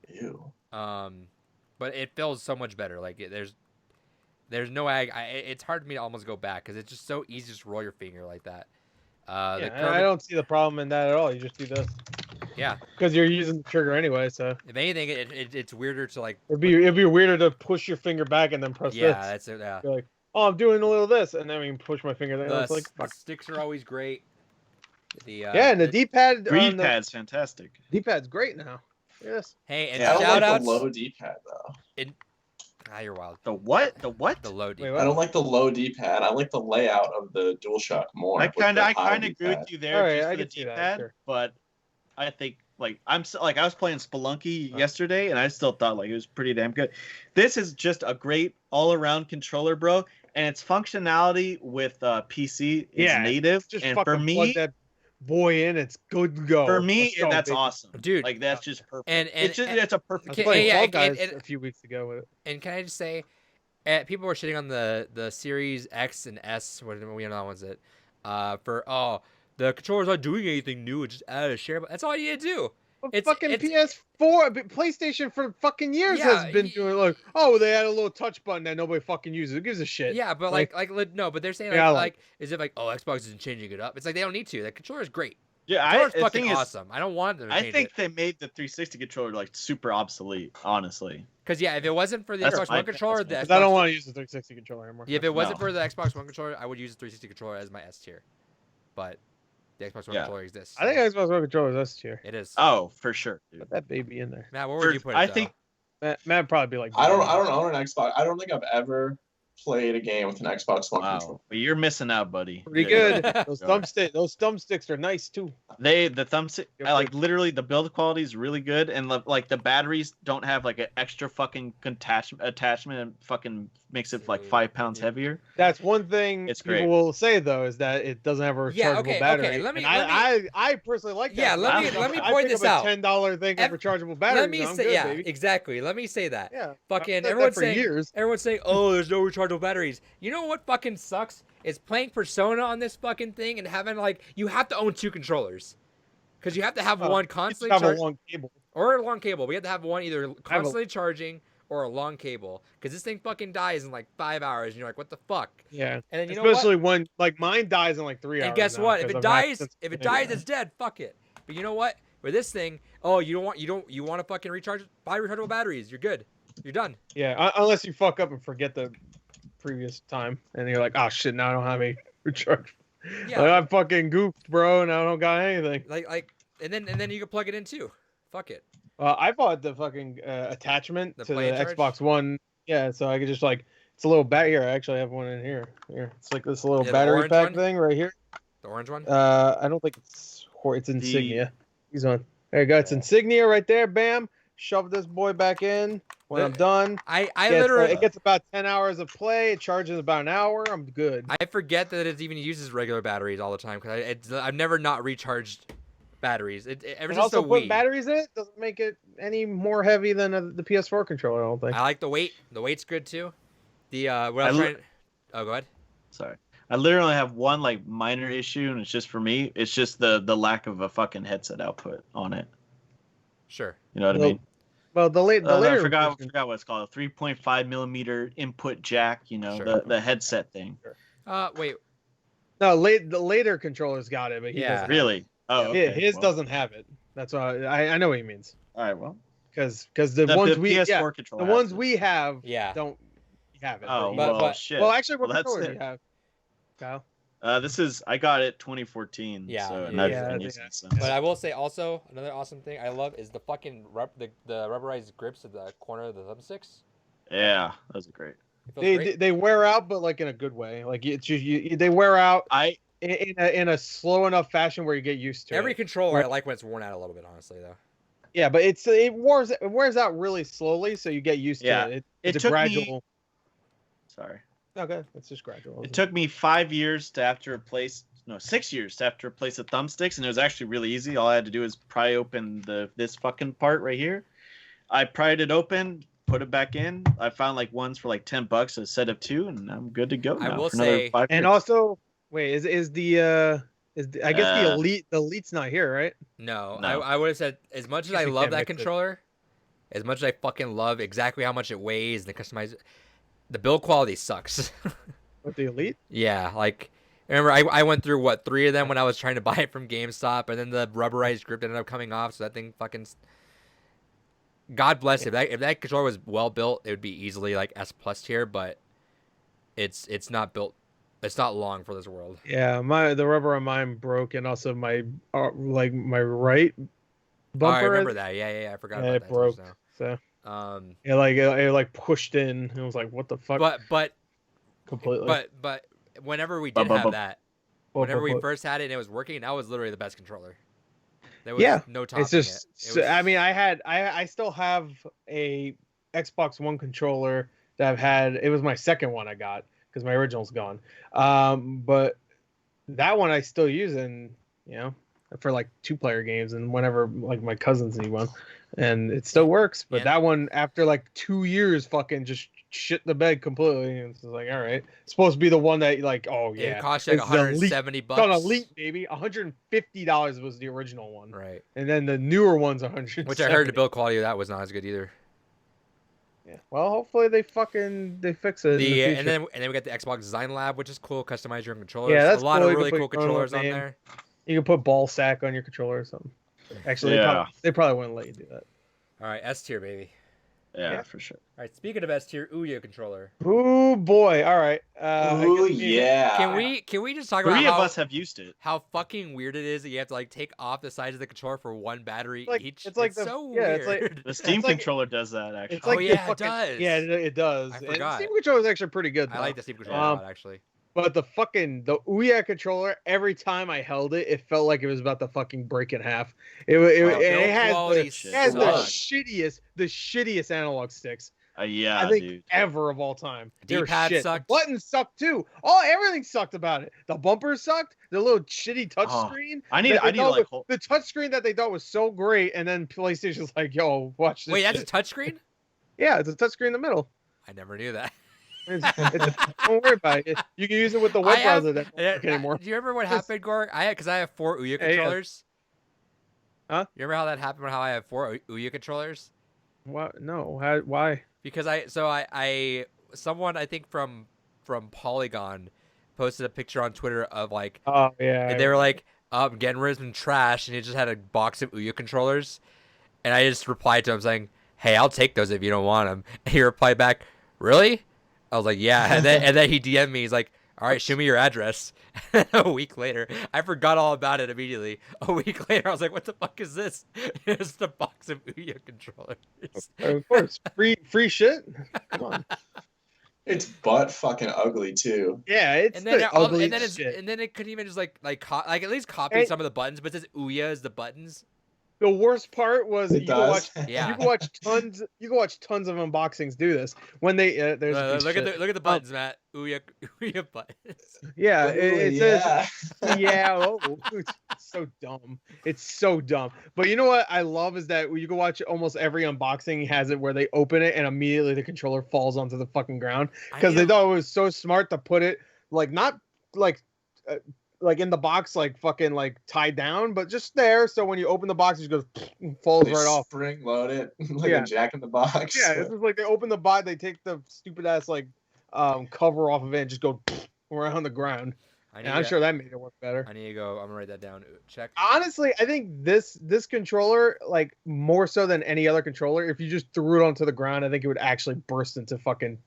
Ew. But it feels so much better. Like there's no it's hard for me to almost go back because it's just so easy to just roll your finger like that. I don't see the problem in that at all. You just do this. Yeah. Because you're using the trigger anyway, so If anything, it's weirder to like. it'd be weirder to push your finger back and then press Yeah, this. that's it. Yeah. You're like, oh, I'm doing a little this, and then we can push my finger there. The, It's like, the fuck. sticks are always great. Yeah, and the D-pad. Green the pad's fantastic. D-pad's great now. Yes. Hey, and I don't shout like outs. the low D-pad though. You're wild. The what? The what? The low D. Wait, I don't like the low D-pad. I like the layout of the Dualshock more. I with the kind of high agree D-pad. with you there. All right, just I for the can see that, D-pad, sure. but I think I was playing Spelunky yesterday, and I still thought like it was pretty damn good. This is just a great all-around controller, bro, and its functionality with PC is native. Just and fucking for me, plug that boy in, it's good to go. for me, Let's go, that's baby. awesome, Dude. Like that's just perfect. And It's a perfect. I was Can- playing yeah, Fall and- Guys and- a few weeks ago with it. And can I just say, people were shitting on the Series X and S. What we know that one's it. The controller's not doing anything new. It just added a share. That's all you need to do. It's Fucking PS4, PlayStation for fucking years Yeah, has been doing like, oh, they had a little touch button that nobody fucking uses. Who gives a shit? Yeah, but no, but they're saying is it like, oh, Xbox isn't changing it up? It's like they don't need to. The controller's great. Yeah, Controller's the fucking thing is, awesome. I don't want them to change I think it. they made the 360 controller like super obsolete, honestly. Because if it wasn't for the That's Xbox my- One controller, that's the I Xbox, don't want to use the 360 controller anymore. if it wasn't No. for the Xbox One controller, I would use the 360 controller as my S tier. But the Xbox One Yeah. controller exists. I think Xbox One controller is S tier. it is. Oh, for sure, dude. Put that baby in there. Matt, where would you put it? I though? think Matt would probably be like, I don't own an Xbox. I don't think I've ever played a game with an Xbox One controller. wow, well, you're missing out, buddy. pretty Yeah. good. Those thumbsticks are nice too. The thumbstick, You're I like good. literally the build quality is really good, and like the batteries don't have like an extra fucking attachment and fucking makes it like 5 pounds heavier. That's one thing It's people great. will say though, is that it doesn't have a rechargeable Yeah, okay, battery. okay, let me- And I personally like that. Yeah, let me point this out. $10 thing of rechargeable batteries. Let me I'm say, good, yeah, baby. exactly. Let me say that. Yeah, Fucking I've said everyone's that for saying, years. everyone's saying, oh, there's no rechargeable batteries. You know what fucking sucks? Is playing Persona on this fucking thing and having like you have to own 2 controllers, because you have to have one You constantly just have a charging long cable. or a long cable. We have to have one either constantly charging or a long cable, because this thing fucking dies in like 5 hours, and you're like, what the fuck? Yeah, And then you know what? especially when like mine dies in like 3 hours. And guess now what? If because it I've had dies, since if it the beginning. dies, it's dead. Fuck it. But you know what? With this thing, oh, you want to fucking recharge? Buy rechargeable batteries. You're good. You're done. Yeah, unless you fuck up and forget the previous time, and you're like, oh shit, now I don't have any recharge. Yeah. Like, I fucking goofed, bro, and I don't got anything. Like, and then you can plug it in too. Fuck it. I bought the fucking attachment The to play the and charge? Xbox One. Yeah, so I could just like, it's a little bat here. I actually have one in here. Here, it's like this little Yeah, the battery orange pack one? thing right here. The orange one. I don't think it's insignia. He's on. There you go. It's insignia right there. Bam. Shove this boy back in. When I'm done, I gets, literally it gets about 10 hours of play. It charges about an hour. I'm good. I forget that it even uses regular batteries all the time, because I've never not recharged batteries. Ever And since also the putting Wii. batteries in it doesn't make it any more heavy than the PS4 controller. I don't think. I like the weight. The weight's good too. The what I I'm li- trying. Oh, go ahead. Sorry, I literally have one like minor issue, and it's just for me. It's just the lack of a fucking headset output on it. Sure. You know what I Well, mean? Well, the later I forgot version- what it's called. A 3.5 millimeter input jack. You know, Sure. the headset thing. Wait. No, the later controllers got it, but he Yeah. doesn't. Really? Oh, okay. His well, doesn't have it. That's why I know what he means. All right. Well, Because the ones we PS4 controller the has ones it. we have Yeah. don't have it. Oh But- well, but- shit. well, actually, what Well, that's controller do it. you have, Kyle? This is I got it 2014. Yeah, So, yeah, and I've yeah, been yeah. using it since. But I will say also another awesome thing I love is the fucking the rubberized grips at the corner of the thumbsticks. Yeah, those are great. It feels great. They wear out, but like in a good way. Like it's they wear out I in a slow enough fashion where you get used to Every it. controller I like when it's worn out a little bit, honestly though. Yeah, but it wears out really slowly, so you get used Yeah. to it. It It's a took me- gradual. sorry. Okay, it's just gradual. It took me 5 years to have to replace, no, 6 years to have to replace the thumbsticks, and it was actually really easy. All I had to do was pry open this fucking part right here. I pried it open, put it back in. I found like ones for like $10, a set of 2, and I'm good to go. I now will for another say- 5 And years. also, wait, is the I guess the elite's not here, right? No, No. I would have said as much as I You love can't that mix it. controller, as much as I fucking love exactly how much it weighs and the customized, the build quality sucks. With the elite. Yeah, like remember I went through 3 of them when I was trying to buy it from GameStop, and then the rubberized grip ended up coming off, so that thing fucking. God bless it. If that controller was well built, it would be easily like S+ tier, but it's not built. It's not long for this world. Yeah, the rubber on mine broke, and also my my right bumper. I remember that. Yeah. I forgot Yeah, about it that. broke. Just So now. it like pushed in. And it was like, what the fuck? But completely. But whenever we did have that, whenever we But- first had it and it was working, that was literally the best controller. There was no topping it's just. it. It was, I mean, I still have a Xbox One controller that I've had. It was my second one I got because my original's gone. But that one I still use, and for like 2-player games, and whenever like my cousins need one, and it still works. But that one, after like 2 years, fucking just shit the bed completely, and it's like, all right, it's supposed to be the one that like, oh yeah, it cost you like $170. It's on Elite, baby. $150 was the original one, right? And then the newer one's $100. Which I heard the build quality of that was not as good either. Yeah. Well, hopefully they fix it. And then we got the Xbox Design Lab, which is cool. Customize your own controllers. Yeah, that's a lot cool. of really cool controllers on there. You can put ball sack on your controller or something. Actually, they probably wouldn't let you do that. All right, S tier, baby. Yeah, for sure. All right, speaking of S tier, Ouya controller. Oh boy! All right. Yeah. Can we just talk about Three of us have used it? How fucking weird it is that you have to like take off the sides of the controller for one battery each. It's so weird. It's like the Steam controller does that actually. It's like it does. Yeah, it does. I forgot. And the Steam controller is actually pretty good. I like the Steam controller a lot, actually. But the Ouya controller, every time I held it, it felt like it was about to fucking break in half. It has the shittiest analog sticks. Yeah, I think dude. ever of all time. D-pad sucked. The buttons sucked too. Oh, everything sucked about it. The bumpers sucked. The little shitty touchscreen. The touchscreen that they thought was so great, and then PlayStation's like, "Yo, watch this." Wait, that's a touchscreen? Yeah, it's a touchscreen in the middle. I never knew that. Don't worry about it. You can use it with the web browser. That doesn't work anymore. Do you remember what happened, Gorg? Because I have 4 Ouya controllers. Huh? You remember how that happened? How I have 4 Ouya controllers? What? No. Why? Because someone I think from Polygon posted a picture on Twitter of like, oh yeah, and they were like, getting rid of some trash, and he just had a box of Ouya controllers, and I just replied to him saying, "Hey, I'll take those if you don't want them." And he replied back, "Really?" I was like, "Yeah," and then he DM'd me. He's like, "All right, show me your address." A week later, I forgot all about it immediately. A week later, I was like, "What the fuck is this?" It's the box of Ouya controllers. Of course, free shit. Come on. It's butt fucking ugly too. Yeah, it's ugly shit. And then it couldn't even just like at least copy some of the buttons, but it says Ouya as the buttons. The worst part was you can watch tons of unboxings do this when they look at the buttons, Matt. Ouya buttons. Yeah, it says it's so dumb. It's so dumb. But you know what I love is that you can watch almost every unboxing has it where they open it and immediately the controller falls onto the fucking ground because they thought it was so smart to put it not in the box, like fucking like tied down, but just there. So when you open the box, it just goes and falls right off. Spring load it like a Jack in the Box. Yeah, it's just like they open the box, they take the stupid ass cover off of it and just go around the ground. I'm sure that made it work better. I need to go. I'm gonna write that down. Check. Honestly, I think this controller, like more so than any other controller, if you just threw it onto the ground, I think it would actually burst into fucking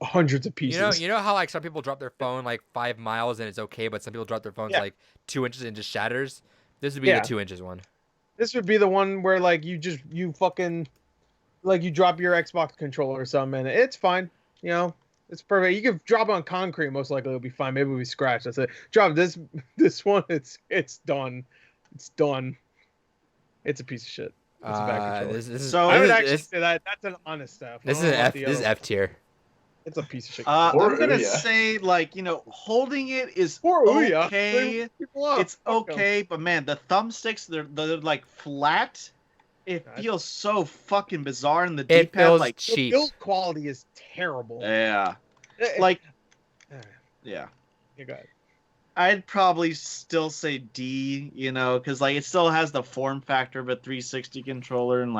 hundreds of pieces. You know how like some people drop their phone like 5 miles and it's okay, but some people drop their phones like 2 inches and just shatters. This would be the 2 inches one. This would be the one where like you fucking like you drop your Xbox controller or something and it's fine. It's perfect. You could drop it on concrete, most likely it'll be fine. Maybe it'll be scratched. That's it. Drop this one. It's done. It's done. It's a piece of shit. It's a bad controller. I would actually say that that's an honest stuff. This is F tier. It's a piece of shit. I'm gonna say, holding it is okay. It's okay, but man, the thumbsticks they're like flat. It feels so fucking bizarre in the D-pad. Feels like cheap. The build quality is terrible. Yeah, yeah. You got it. I'd probably still say D. Because it still has the form factor of a 360 controller and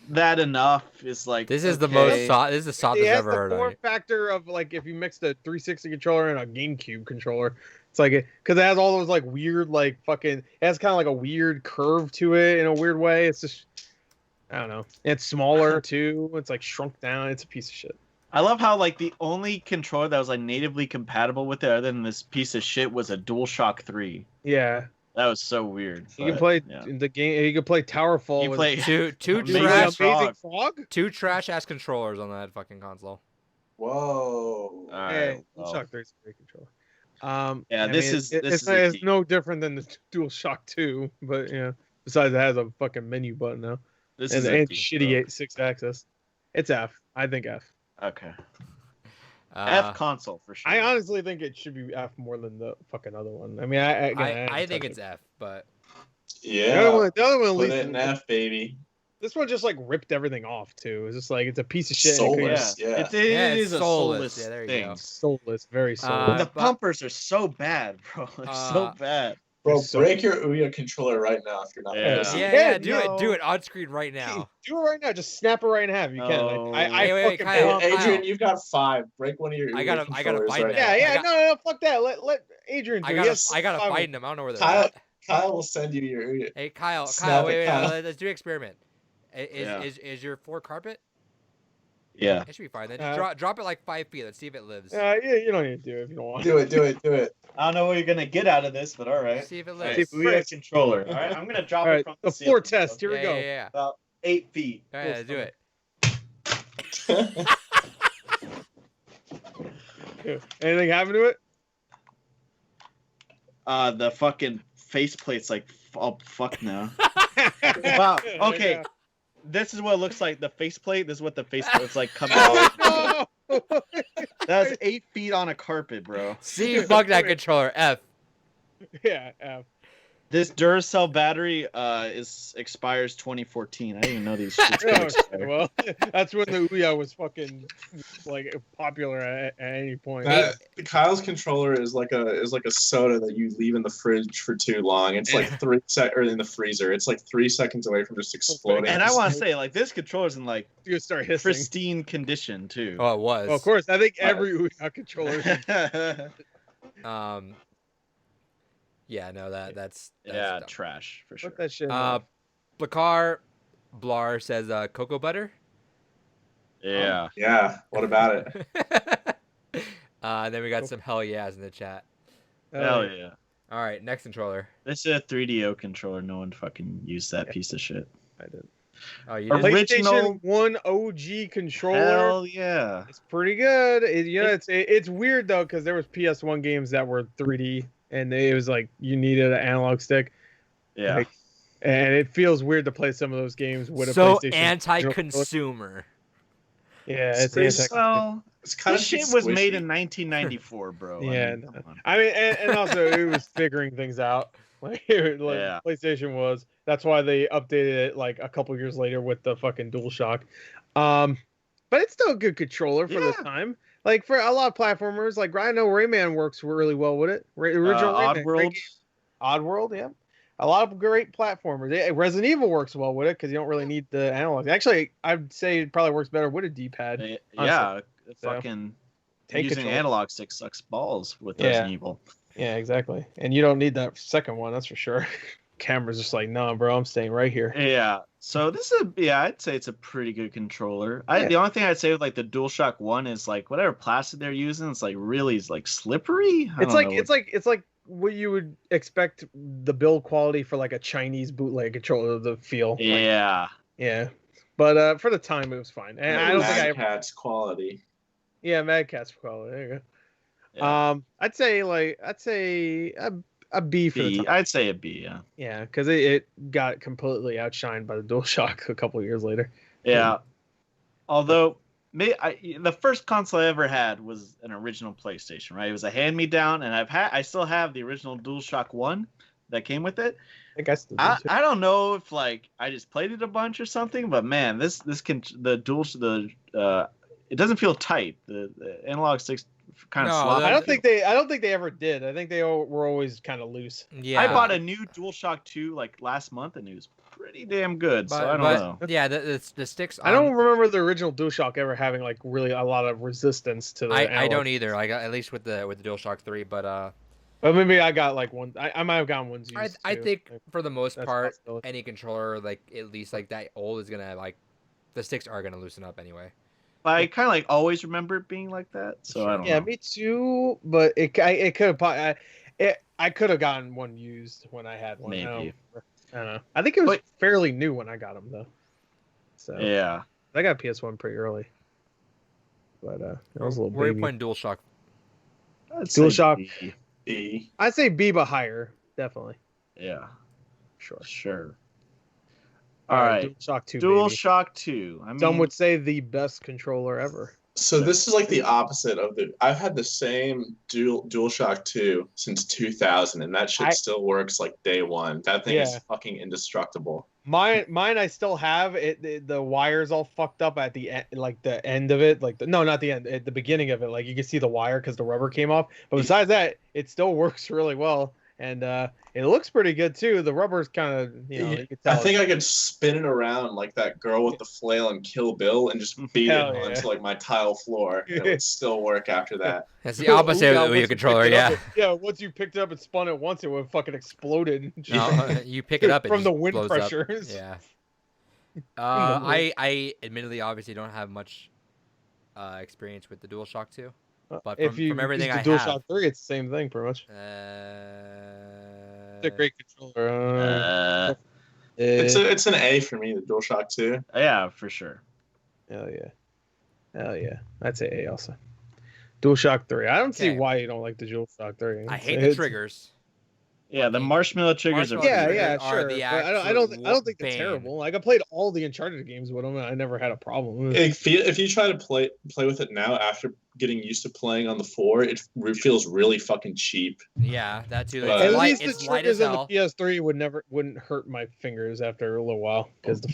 that enough is this is the most this is the softest I've ever heard. The form factor of if you mix the 360 controller and a GameCube controller, it's because it has all those weird fucking. It has kind of a weird curve to it in a weird way. It's just I don't know. It's smaller too. It's shrunk down. It's a piece of shit. I love how the only controller that was natively compatible with it other than this piece of shit was a DualShock 3. Yeah. That was so weird. You can play the game. You can play Towerfall. You play two Amazing Frog. 2 trash ass controllers on that fucking console. Whoa! DualShock 3 is a great controller. Yeah, it's no different than the DualShock 2, but besides it has a fucking menu button now. This and is shitty 6-axis. It's F. I think F. Okay. F console for sure. I honestly think it should be F more than the fucking other one. I mean, I think it's F, but yeah, the other one at put least it in F, baby. This one just like ripped everything off too. It's just like it's a piece of shit. Soulless, It is a soulless yeah, there you thing. go. Soulless, very soulless. The pumpers are so bad, bro. They're so bad. Bro, break your Ouya controller right now if you're not. Do it on screen right now. Do it right now. Just snap it right in half. You can. Wait, Kyle, Adrian, you've got 5. Break one of your. I gotta find right him. No, fuck that. Let Adrian do it. I gotta find him. I don't know where they're at. Kyle will send you your Ouya. Hey, Kyle, wait, let's do an experiment. Is your floor carpet? Yeah. It should be fine. Then drop it like 5 feet. Let's see if it lives. You don't need to do it if you don't want. Do it. I don't know what you're gonna get out of this, but all right. Let's see if it lives. Right, controller. All right, I'm gonna drop it from the floor test. Here we go. Yeah. About 8 feet. All right, do it. Anything happen to it? The fucking faceplate's like, oh fuck no. Wow. Okay. This is what it looks like. The faceplate. This is what the faceplate's like coming out. That's 8 feet on a carpet, bro. See, fuck that controller. F. Yeah, F. This Duracell battery expires 2014. I didn't even know these shits expire. Well, that's when the Ouya was fucking like popular at any point. Kyle's controller is like a soda that you leave in the fridge for too long. It's like or in the freezer. It's like 3 seconds away from just exploding. And I want to say, like, this controller's in like you start hissing. Pristine condition too. Oh, it was. Well, of course, I think every Ouya controller. Yeah, no, that's dumb. Trash for sure. Put that shit. Blar says cocoa butter. Yeah. Yeah. What about it? Then we got some hell yeahs in the chat. Hell yeah. All right, next controller. This is a 3DO controller. No one fucking used that piece of shit. I did. Oh, you did? PlayStation 1 OG controller. Hell yeah. It's pretty good. It's weird though because there was PS1 games that were 3D. And it was like you needed an analog stick. Yeah. And it feels weird to play some of those games with a so PlayStation. anti-consumer. Yeah, it's anti-consumer. It's kind this shit was made in 1994, bro. Yeah. I mean, and also it was figuring things out. Like PlayStation was. That's why they updated it like a couple years later with the fucking DualShock. But it's still a good controller for the time. Like for a lot of platformers, like I know Rayman works really well with it. Original Rayman, Oddworld, yeah. A lot of great platformers. Resident Evil works well with it because you don't really need the analog. Actually, I'd say it probably works better with a D-pad. Yeah, fucking using analog stick sucks balls with Resident Evil. Yeah, exactly. And you don't need that second one, that's for sure. Camera's just like, no, bro, I'm staying right here. Yeah. So this is I'd say it's a pretty good controller. The only thing I'd say with like the DualShock 1 is like whatever plastic they're using, it's like really like slippery. It's like what you would expect the build quality for like a Chinese bootleg controller to feel. Yeah. Yeah. But for the time it was fine. And I don't think Cat's quality. Yeah, Mad Cat's quality. There you go. Yeah. I'd say a B for the time. I'd say a B, yeah. Yeah, because it got completely outshined by the DualShock a couple of years later. Yeah. Although, the first console I ever had was an original PlayStation, right? It was a hand-me-down, and I still have the original DualShock 1 that came with it. I think I still do too. I don't know if like I just played it a bunch or something, but man, it doesn't feel tight. The analog sticks kind of sloppy. I don't think they ever did. I think they were always kind of loose. Yeah. I bought a new DualShock 2 like last month and it was pretty damn good. So I don't know. Yeah, the sticks. I don't remember the original DualShock ever having like really a lot of resistance to the. I don't either. I got at least with the DualShock 3, but maybe I got like one. I might have gotten ones used. I think for the most part, any controller like at least like that old is gonna like the sticks are gonna loosen up anyway. I kind of like always remember it being like that, so I don't know. Yeah, me too. But it could have. I could have gotten one used when I had one. Maybe. I don't know. I think it was fairly new when I got them though. So yeah, I got PS1 pretty early. But it was a little. Where are you playing DualShock? DualShock. E. I'd say B, but higher, definitely. Yeah, Sure. All right. DualShock 2. DualShock 2. I mean, Some would say the best controller ever. So this is like the opposite of the. I've had the same DualShock 2 since 2000, and that shit still works like day one. That thing is fucking indestructible. Mine, I still have it. The wires all fucked up at the end, like the end of it, no, not the end, at the beginning of it. Like you can see the wire because the rubber came off. But besides that, it still works really well, and it looks pretty good too. The rubber's kind of, you can tell. I think I could spin it around like that girl with the flail and Kill Bill and just beat it onto like my tile floor. And it would still work after that. That's the opposite of the Wii U controller, yeah. Once you picked it up and spun it once, it would fucking exploded. No, you pick it up from the wind blows pressures. Up. Yeah. I admittedly obviously don't have much experience with the DualShock 2. But from everything I have, DualShock 3, it's the same thing, pretty much. It's a great controller. It's an A for me, the DualShock 2. Yeah, for sure. Hell yeah. I'd say A also. DualShock 3. I don't see why you don't like the DualShock 3. I hate the triggers. Yeah, the marshmallow triggers are. Yeah, sure. I don't think they're terrible. Like I played all the Uncharted games with them, and I never had a problem. If you try to play with it now after getting used to playing on the 4, it feels really fucking cheap. Yeah, that too. At least the triggers on the PS3 wouldn't hurt my fingers after a little while, because the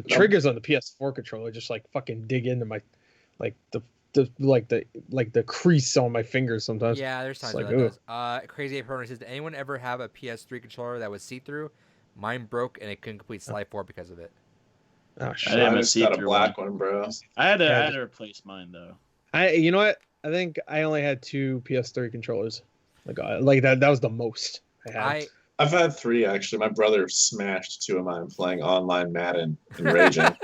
triggers on the PS4 controller just like fucking dig into my the crease on my fingers sometimes. Yeah, there's times like that does. Crazy Ape Herman says, did anyone ever have a PS3 controller that was see-through? Mine broke and it couldn't complete Slide 4 because of it. Oh shit! I just got a black one, bro. I had to replace mine though. You know what? I think I only had 2 PS3 controllers. Like that was the most I had. I've had 3 actually. My brother smashed 2 of mine playing online Madden and raging.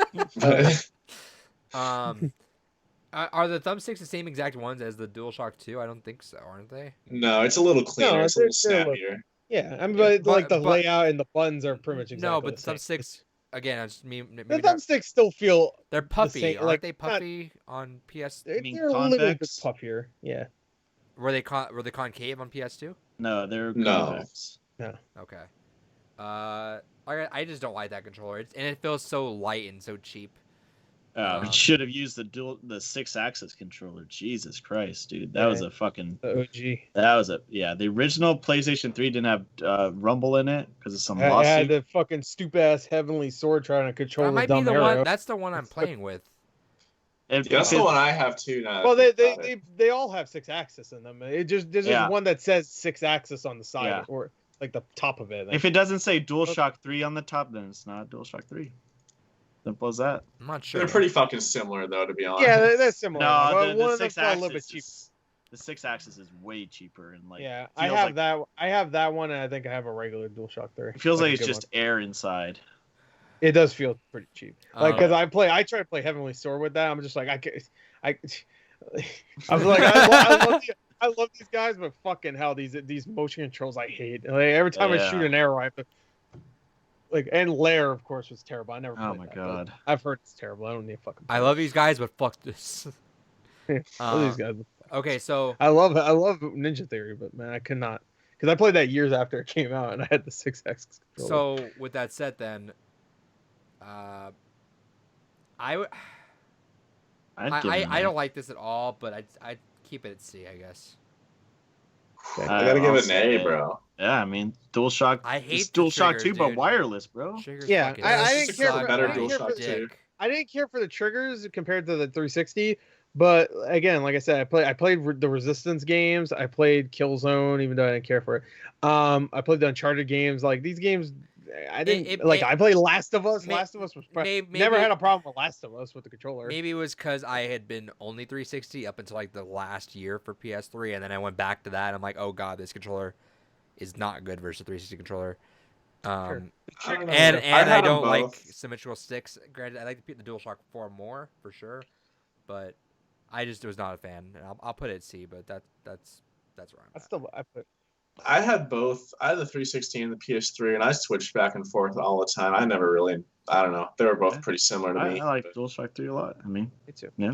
Are the thumbsticks the same exact ones as the DualShock 2? I don't think so, aren't they? No, it's a little cleaner. It's a little snappier. Yeah, I mean, but the layout and the buttons are pretty much exactly no, but the same. thumbsticks again. The thumbsticks still feel they're puffy. Aren't they puffy on PS? They're a little bit puffier. Yeah. Were they concave on PS2? No, they're convex. No. Okay. I just don't like that controller. And it feels so light and so cheap. We should have used the 6-axis controller. Jesus Christ, dude, that was a fucking OG. That was the original PlayStation 3 didn't have rumble in it because of some lawsuit. I had the fucking stupid ass Heavenly Sword trying to control the dumb arrow. One. That's the one I'm playing with. That's the one I have too now. Well, they all have 6-axis in them. There's just one that says 6-axis on the side or like the top of it. If it doesn't say DualShock 3 on the top, then it's not DualShock 3. Simple as that. I'm not sure. They're pretty fucking similar, though, to be honest. Yeah, they're similar. No, the 6-axis a little bit cheap. The 6-axis is way cheaper and like. Yeah, I have that. I have that one, and I think I have a regular DualShock 3. It feels like it's just air inside. It does feel pretty cheap. Like because I try to play Heavenly Sword with that. I'm just like I was like I love these guys, but fucking hell, these motion controls I hate. Like, every time I shoot an arrow, I have to. And Lair, of course, was terrible. I never played that. God. I've heard it's terrible. I don't need to fucking play I love these guys, but fuck this. I love these guys. Okay, so... I love Ninja Theory, but, man, I could not. Because I played that years after it came out, and I had the 6X controller. So, with that said, then... I don't like this at all, but I'd keep it at C, I guess. I gotta give it an A, bro. Yeah, I mean, DualShock. I hate DualShock 2, but wireless, bro. Yeah, I didn't care for better DualShock 2. I didn't care for the triggers compared to the 360, but again, like I said, I played the Resistance games. I played Killzone, even though I didn't care for it. I played the Uncharted games. Like these games, I didn't I played Last of Us. Last of Us was never had a problem with Last of Us with the controller. Maybe it was because I had been only 360 up until like the last year for PS3, and then I went back to that. And I'm like, oh god, this controller is not good versus 360 controller. Sure. And I don't like symmetrical sticks. Granted, I like the DualShock 4 more for sure, but I just was not a fan. I'll put it at C, but that's where I'm at. I had both. I had the 360 and the PS3, and I switched back and forth all the time. I never really, I don't know. They were both pretty similar to me. I like DualShock 3 a lot. I mean, me too. Yeah.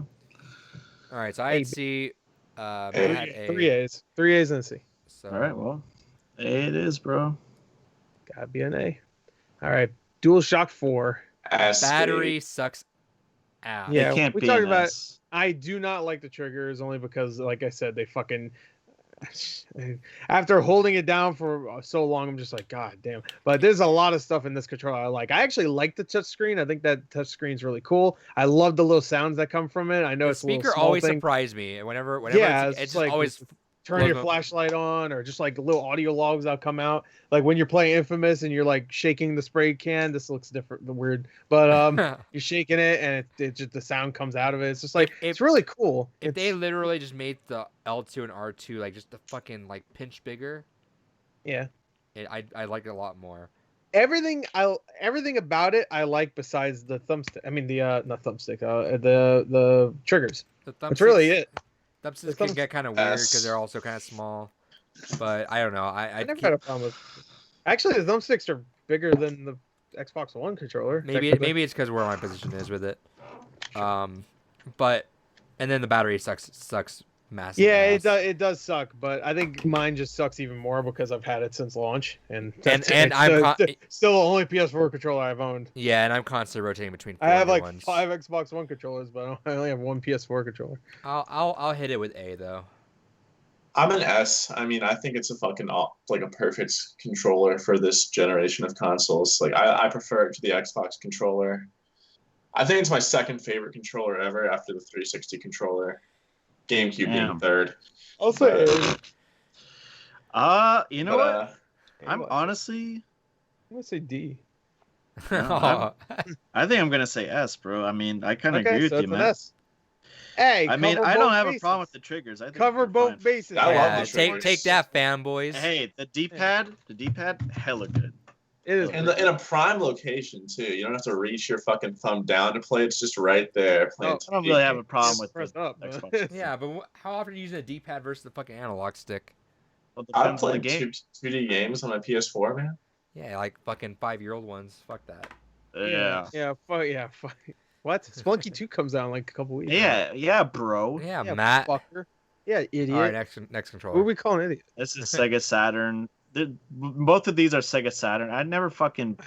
All right, so I had C. 3 A's and a C. So All right, well, it is, bro. Gotta be an A. All right, DualShock 4. battery sucks ass. Yeah, it can't we be talked an about. S. I do not like the triggers only because, like I said, they fucking. After holding it down for so long, I'm just like, God damn. But there's a lot of stuff in this controller I like. I actually like the touchscreen. I think that touchscreen's really cool. I love the little sounds that come from it. I know The it's a little speaker small always thing. surprised me. Whenever Yeah, it's it's just like always turn your blows my- flashlight on, or just like little audio logs that'll come out. Like when you're playing Infamous and you're like shaking the spray can. This looks different, weird, but you're shaking it and it just the sound comes out of it. It's just like it's really cool. If they literally just made the L2 and R2 like just the fucking like pinch bigger, yeah, I like it a lot more. everything about it I like besides the thumbstick. I mean the not thumbstick, the triggers. That's really it. Thumbsticks can get kind of weird because they're also kind of small. But I don't know. I never had a problem with. Actually, the thumbsticks are bigger than the Xbox One controller. Maybe it's because where my position is with it. But and then the battery sucks massive. Yeah, ass. it does suck, but I think mine just sucks even more because I've had it since launch, and I'm still the only PS4 controller I've owned. Yeah, and I'm constantly rotating between. I have like ones. 5 Xbox One controllers, but I only have one PS4 controller. I'll hit it with A though. I'm an S. I mean, I think it's a fucking like a perfect controller for this generation of consoles. Like, I prefer it to the Xbox controller. I think it's my second favorite controller ever after the 360 controller. GameCube being third. I'll say You know what? I'm honestly. I'm gonna say D. I think I'm gonna say S, bro. I mean, I kind of agree with you, man. S. Hey, I mean, I don't have a problem with the triggers. I think cover both bases. I love the take that, fanboys. Hey, the D-pad, hella good. It is in a prime location too. You don't have to reach your fucking thumb down to play. It's just right there. I don't really have a problem with press up. Xbox. Yeah, but how often are you using a D-pad versus the fucking analog stick? Well, I played 2D games on my PS4, man. Yeah, like fucking 5-year-old ones. Fuck that. Yeah. Fuck. What? Spelunky 2 comes out in like a couple weeks. Yeah, bro. Yeah, Matt. Fucker. Yeah, idiot. All right, next controller. What are we calling idiot? This is Sega Saturn. Both of these are Sega Saturn. I never fucking.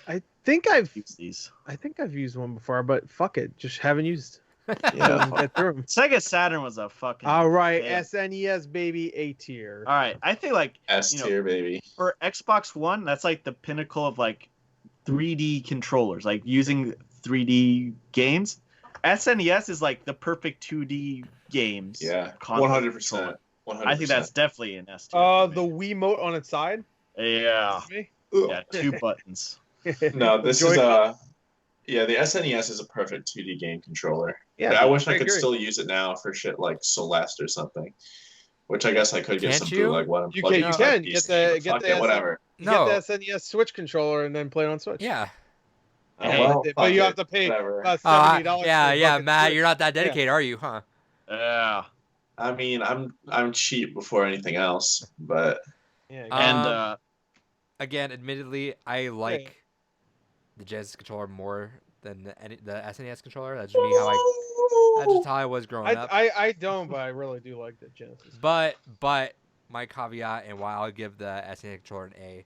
I think I've used these. I think I've used one before, but fuck it, just haven't used. Yeah. Get through 'em. Sega Saturn was a fucking. All right, fail. SNES baby, A tier. All right, I think like S tier, baby. for Xbox One, that's like the pinnacle of like 3D controllers, like using 3D games. SNES is like the perfect 2D games. Yeah, console 100%. I think that's definitely an S tier. The Wiimote on its side. Yeah, yeah, 2 buttons. No, this is the SNES is a perfect 2D game controller. Yeah, I wish I could agree. still use it now for shit like Celeste or something. Which I guess I could get Can't some you? bootleg one. You can. You can get the whatever. You get the SNES Switch controller and then play it on Switch. Yeah. But you have to pay whatever. about $70. Yeah, for Matt, Switch. you're not that dedicated, are you? Huh? Yeah, I mean, I'm cheap before anything else, but Yeah. and Again, admittedly, I like the Genesis controller more than the SNES controller. That's just me that's just how I was growing up. I don't, but I really do like the Genesis. But my caveat and why I'll give the SNES controller an A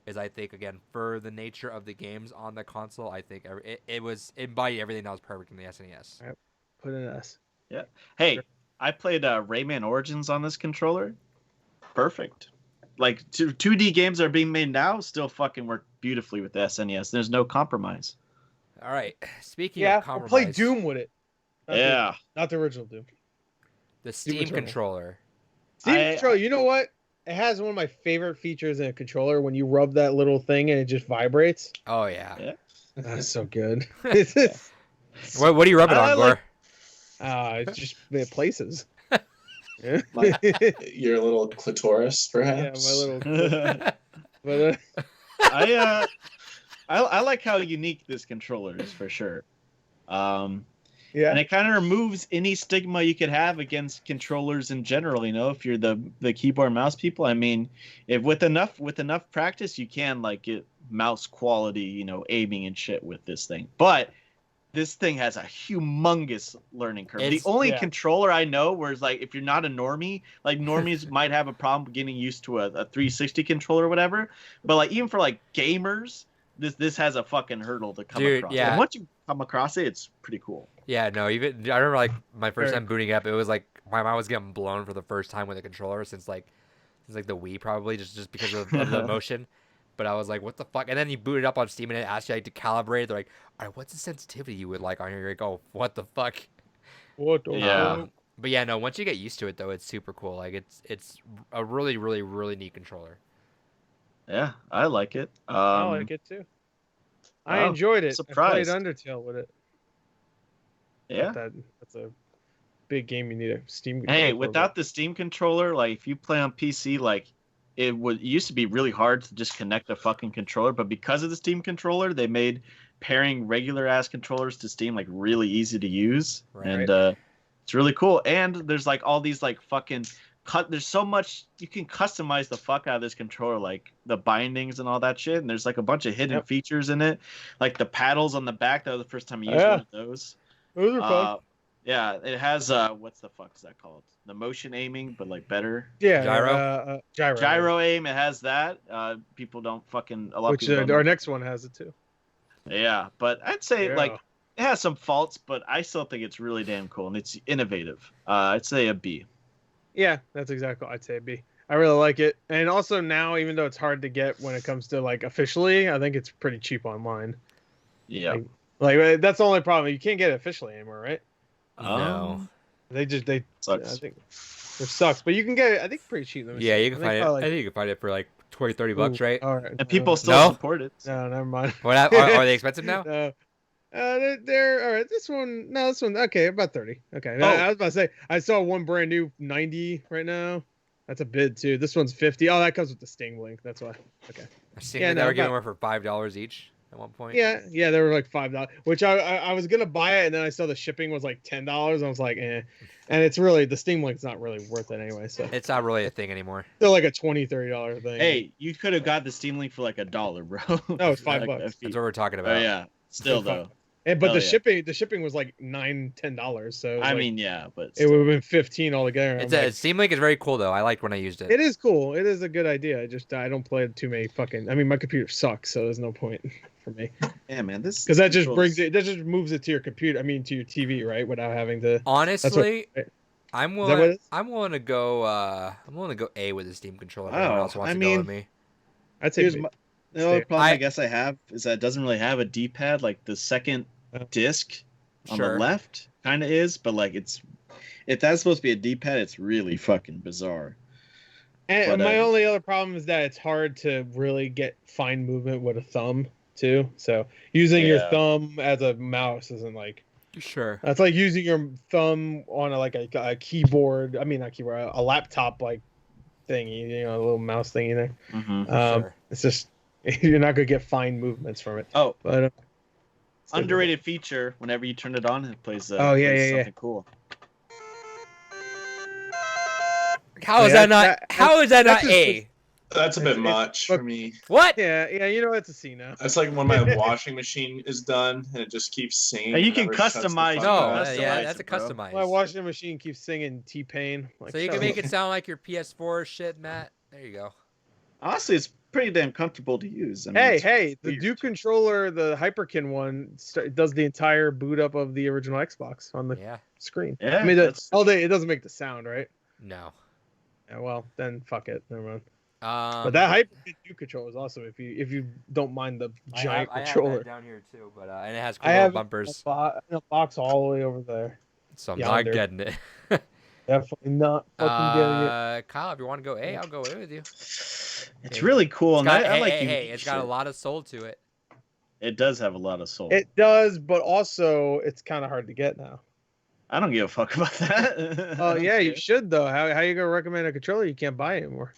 is I think again for the nature of the games on the console, I think it embodied everything that was perfect in the SNES. Put an S. yeah. Hey, I played Rayman Origins on this controller. Perfect. Like 2D games that are being made now still fucking work beautifully with the SNES. There's no compromise. All right. Speaking Yeah, of compromise, play Doom with it. Not the original Doom. the Steam Eternal. controller. Steam controller. You know what? It has one of my favorite features in a controller when you rub that little thing and it just vibrates. Oh yeah. That's so good. What do you rub it on, Gore? It's just the places. Yeah. your little clitoris, perhaps. Yeah, my little. But I like how unique this controller is for sure. yeah, And it kind of removes any stigma you could have against controllers in general. You know, if you're the keyboard mouse people, I mean, if with enough practice, you can like get mouse quality, you know, aiming and shit with this thing. But this thing has a humongous learning curve. It's- the only yeah. controller I know where it's like if you're not a normie, like normies might have a problem getting used to a 360 controller or whatever. But like even for like gamers, this has a fucking hurdle to come Dude, across. yeah. And once you come across it, it's pretty cool. Yeah, no, even I remember like my first Very time booting up, it was like my mind was getting blown for the first time with a controller since like the Wii probably just because of the motion. But I was like, what the fuck? And then you boot it up on Steam and it asks you like to calibrate it. They're like, all right, what's the sensitivity you would like on here? You're like, oh, what the fuck? What the Yeah. fuck? But yeah, no, once you get used to it though, it's super cool. Like it's a really, really, really neat controller. Yeah, I like it. I like it too. I wow, enjoyed it. surprised. I played Undertale with it. Yeah. That's a big game. You need a Steam controller. Hey, for, without the Steam controller, like if you play on PC, like it used to be really hard to just connect a fucking controller, but because of the Steam controller, they made pairing regular ass controllers to Steam like really easy to use, Right. and it's really cool. And there's like all these like fucking there's so much you can customize the fuck out of this controller, like the bindings and all that shit. And there's like a bunch of hidden Yep. features in it, like the paddles on the back. That was the first time I used Yeah. one of those. Those are fun. Yeah, it has what's the fuck is that called? The motion aiming, but like better. Yeah, Gyro? gyro. Gyro aim, it has that. People don't fucking a lot Which of people don't our know. next one has it too. Yeah, but I'd say Yeah. like it has some faults, but I still think it's really damn cool and it's innovative. I'd say a B. Yeah, that's exactly what I'd say. B. I really like it, and also now, even though it's hard to get when it comes to like officially, I think it's pretty cheap online. Yeah. Like that's the only problem. You can't get it officially anymore, right? No. They Sucks. I think it sucks, but you can get it. I think pretty cheap. Let me Yeah, see. you can I think find it. probably, I think you can find it for like 20, 30 bucks, ooh, right? All right. And people still No? support it. No, never mind. What are they expensive now? No. They're all right. This one, okay, about 30. Okay, Oh. I was about to say I saw one brand new 90 right now. That's a bid too. This one's 50. Oh, that comes with the Sting Link. That's why. Okay. I've seen Yeah, that they no, were giving about- one for $5 each at one point. Yeah, they were like $5, which I was gonna buy it, and then I saw the shipping was like $10. And I was like, eh. And it's really the Steam Link's not really worth it anyway. So It's not really a thing anymore. still like a $20-$30 thing. Hey, you could have got the Steam Link for like $1, bro. No, it's $5. Like a That's fee. That's what we're talking Oh about. yeah. Still It's $5. though. But Hell the shipping was like $9-$10. So it was I like- mean, yeah, but it still. would have been 15 altogether. It's I'm a like, Steam Link is very cool though. I liked when I used it. it is cool. It is a good idea. I don't play too many fucking. I mean, my computer sucks, so there's no point for me. Yeah, man, this Because that just controls- brings it. That just moves it to your computer. I mean, to your TV, right? Without having to. Honestly, right. I'm that what it willing. is? I'm willing to go. I'm willing to go A with the Steam controller. If anyone Oh, else wants I to mean- go with me. I'd say. Here's B. my, the only problem I- I guess I have is that it doesn't really have a D-pad. Like the second disc on Sure. the left kind of is, but like if that's supposed to be a D-pad, it's really fucking bizarre. And but, my only other problem is that it's hard to really get fine movement with a thumb too. So using your Yeah. thumb as a mouse isn't like. Sure. That's like using your thumb on a keyboard. I mean, not keyboard, a laptop like thingy. You know, a little mouse thingy there. Mm-hmm. Sure. It's just you're not gonna get fine movements from it. Oh, But underrated feature. Whenever you turn it on, it plays. Oh, yeah, plays yeah, yeah. something cool. How is Yeah, that not? that- How is that that's not just- A? That's a bit It's- much look- for me. What? Yeah, you know it's a C now. That's like when my washing machine is done and it just keeps singing. And you and can never shuts the customize- fuck No, up. Customize yeah, it, that's a bro. customized. My washing machine keeps singing T-Pain. Like, So you shut can make up. it sound like your PS4 shit, Matt. There you go. Honestly, it's pretty damn comfortable to use. I mean, it's Hey, the weird. Duke controller, the Hyperkin one, does the entire boot up of the original Xbox on the Yeah. screen. Yeah, I mean, that's- it doesn't make the sound, right? No. Yeah, well, then fuck it. Never mind. But But that Hyperkin Duke controller is awesome if you don't mind the giant controller. down here too, but and it has cool I little have bumpers. a box all the way over there. So I'm yonder. not getting it. Definitely not fucking getting it. Kyle, if you want to go A, I'll go A with you. It's really cool, It's and got, I like. hey, unique hey, it's got a shit. lot of soul to it. It does have a lot of soul. It does, but also it's kind of hard to get now. I don't give a fuck about that. Oh I don't yeah, you care. should though. How you gonna recommend a controller you can't buy anymore?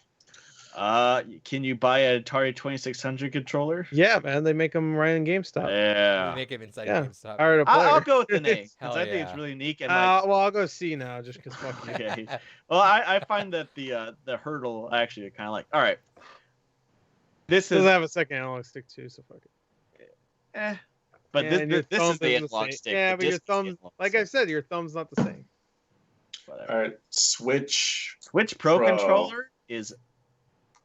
Can you buy an Atari 2600 controller? Yeah, man, they make them right in GameStop. Yeah. Make him inside Yeah. GameStop. Hard to play. I'll go with an A because Hell I think yeah. it's really unique and like. Well, I'll go C now, just because fuck you. Okay. Well, I find that the hurdle I actually kind of like. All right. This Doesn't is have a second analog stick too, so fuck it. But And your this thumb is the isn't analog same. stick. Yeah, The but your disc is the thumb, analog like I stick. said, your thumb's not the same. Whatever. All right, Switch. Switch Pro Pro. controller is.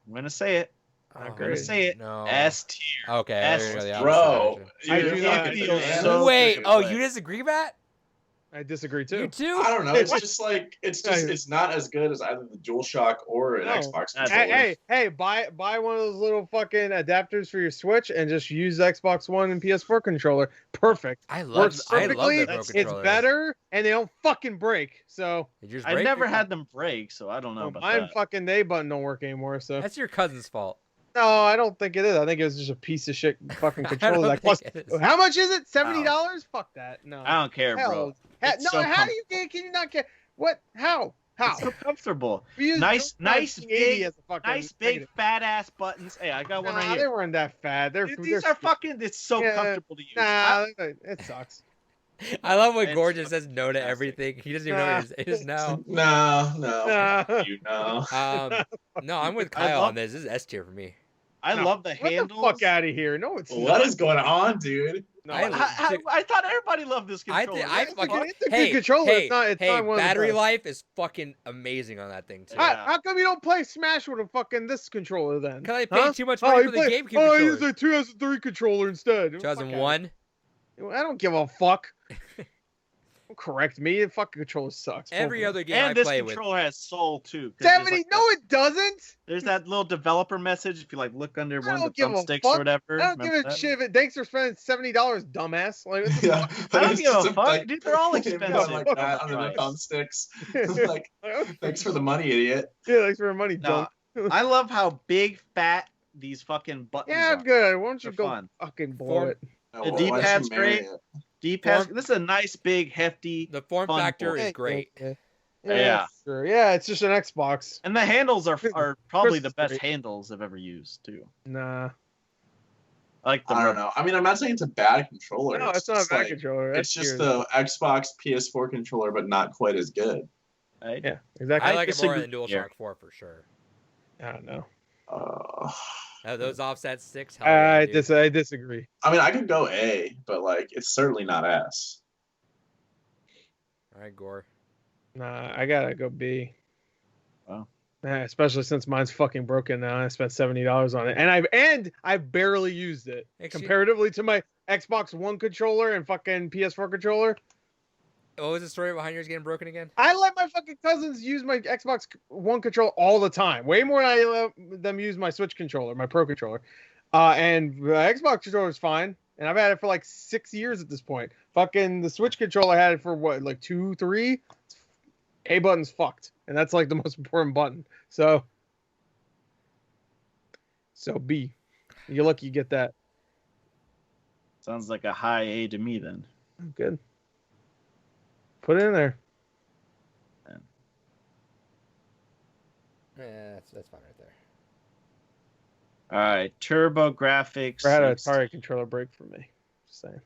I'm gonna say it. I'm Not gonna great. say it. No. S tier. Okay. S there you go, the Bro, opposite direction. I you're do not fucking feel bananas. so Wait. good Oh, play. you disagree, Matt? I disagree too. You too? I don't know. It's just like it's not as good as either the Dualshock or an No. Xbox That's controller. Hey, buy one of those little fucking adapters for your Switch and just use Xbox One and PS4 controller. Perfect. I love Works the perfectly. Pro It's controller. better, and they don't fucking break. So Did yours I break? never had them break, so I don't know about mine that. fucking A button don't work anymore. So That's your cousin's fault. no, I don't think it is. I think it was just a piece of shit fucking I controller. don't That cost, think it is. how much is it? $70? Fuck that. No. I don't care, bro. Hell, It's no, so how do you can you not care? What? How? It's so comfortable. We used Nice, Joycon nice 80 big, as a fucking nice big negative. fat ass buttons. Hey, I got one right Nah, they here. weren't that fat. These are fucking. It's so Yeah, comfortable to use. Nah, it sucks. I love when It's Gord just says no to fantastic. everything. He doesn't even know what it is now. No, Nah. you know. No, I'm with I Kyle love- on this. This is S tier for me. I No, love the Get handles. the fuck out of here. No, it's What not. is going on, dude? No, I thought everybody loved this I controller. I It's a fucking good- it's a good hey, controller. hey, It's not- it's hey, not one of the battery best. life is fucking amazing on that thing too. Yeah. How come you don't play Smash with a fucking this controller then? Because I paid Huh? too much money you for the play- GameCube I controller. use a 2003 controller instead. Fuck outta 2001. here. I don't give a fuck. Don't correct me. The fucking controller sucks. Every other game I And this play with. controller has soul too. 'cause there's 70? like No, it doesn't. There's that little developer message if you like look under I one of don't the give a thumbsticks fuck. or whatever. I don't give Remember a that? shit. If it, thanks for spending $70, dumbass. Like, what the Yeah, I don't it's give a just fuck, dude, they're all they've expensive. gone like that Fuck under the Christ. thumbsticks. Like, thanks for the money, idiot. Yeah, thanks for the money, No, dumb. I love how big, fat these fucking buttons Yeah, are. good. Why don't you They're go fun. fucking blow Form- it? Oh, The why don't you D-pad's marry great. it? D-pad. Form- This is a nice, big, hefty, The form fun factor board. is great. Yeah, sure. Yeah, it's just an Xbox. and the handles are probably the Chris is best great. handles I've ever used too. Nah. I like the I don't know. I mean, I'm not saying it's a bad controller. No, it's not a just bad like- controller. It's That's just yours. the Xbox PS4 controller, but not quite as good. Right? Yeah, exactly. I like it more than disagree DualShock here. 4 for sure. I don't know. Those offset sticks. Hell yeah, I dude. I disagree. I mean, I could go A, but like, it's certainly not S. All right, Gore. Nah, I gotta go B. Wow. Especially since mine's fucking broken now. I spent $70 on it, and I've barely used it Actually- comparatively to my Xbox One controller and fucking PS4 controller. What was the story behind yours getting broken again? I let my fucking cousins use my Xbox One controller all the time, way more than I let them use my Switch controller, my Pro controller. And the Xbox controller is fine, and I've had it for like 6 years at this point. Fucking the Switch controller I had it for what, like 2, 3? A button's fucked, and that's like the most important button. So B. You're lucky you get that. Sounds like a high A to me then. Good. Put it in there. Yeah, that's fine right there. All right, Turbo Graphics. I had a Atari controller break for me. Just saying.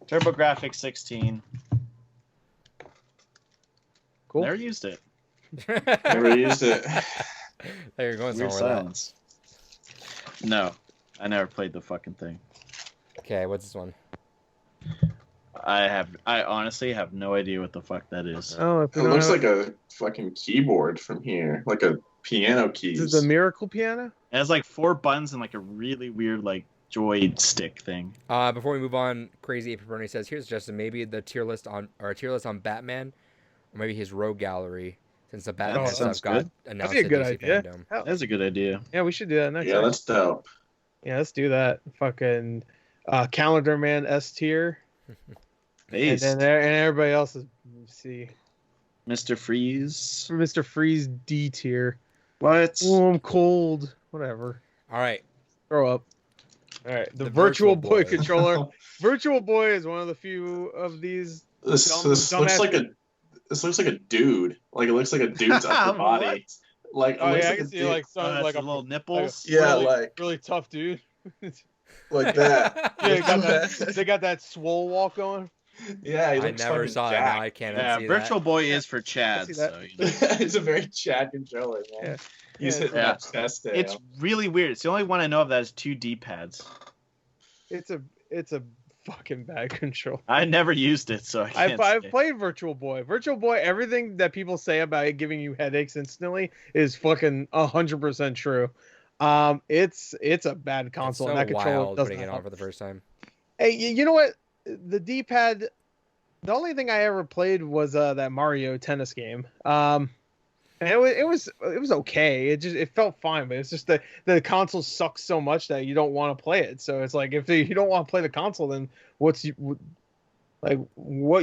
Turbo Graphics 16. Cool. Never used it. Never used it. There you're going Weird somewhere with silence. No, I never played the fucking thing. that. Okay, what's this one? I honestly have no idea what the fuck that is. Oh, if It looks like a fucking keyboard from here, like a piano keys. This is a Miracle Piano? It has like 4 buttons and like a really weird like joystick thing. Before we move on, Crazy Ape Pepperoni says, "Here's Justin. Maybe the tier list on Batman, or maybe his Rogue Gallery, since the Batman That sounds stuff got good. announced That'd be a at good DC idea. Fandom. Hell, That's a good idea. yeah, we should do that next Yeah, time. that's dope. Yeah, let's do that. Fucking Calendar Man S tier. Based. And everybody else is C. Mr. Freeze. Mr. Freeze D tier. What? Oh, I'm cold. Whatever. All right, Grow up. All right. The The Virtual Virtual Boy Boy. controller. Virtual Boy is one of the few of these. This Dumb looks ass- like a dude. Like, it looks like a dude's upper body. Like, it Oh looks yeah, I like can a see dude. like some like a little nipples. Yeah, really, like- really tough dude. like that. Yeah, they got that. They got that swole walk going. Yeah, he I looks never fucking saw it. Now jacked. I can't Yeah, see Virtual that. Boy is for Chad. see that. So, you know. It's a very Chad controller, man. Yeah. He's Yeah. hitting Yeah. that chest there. It's really weird. It's the only one I know of that has 2 D-pads. It's a it's a fucking bad controller. I never used it, so I can't. I've say. played Virtual Boy. Virtual Boy, everything that people say about it giving you headaches instantly is fucking 100% true. It's a bad console. It's so and that controller wild doesn't putting it on help. for the first time. Hey, you know what? The D-pad. The only thing I ever played was that Mario tennis game. And it was okay. It felt fine, but it's just that the console sucks so much that you don't want to play it. So it's like if you don't want to play the console, then what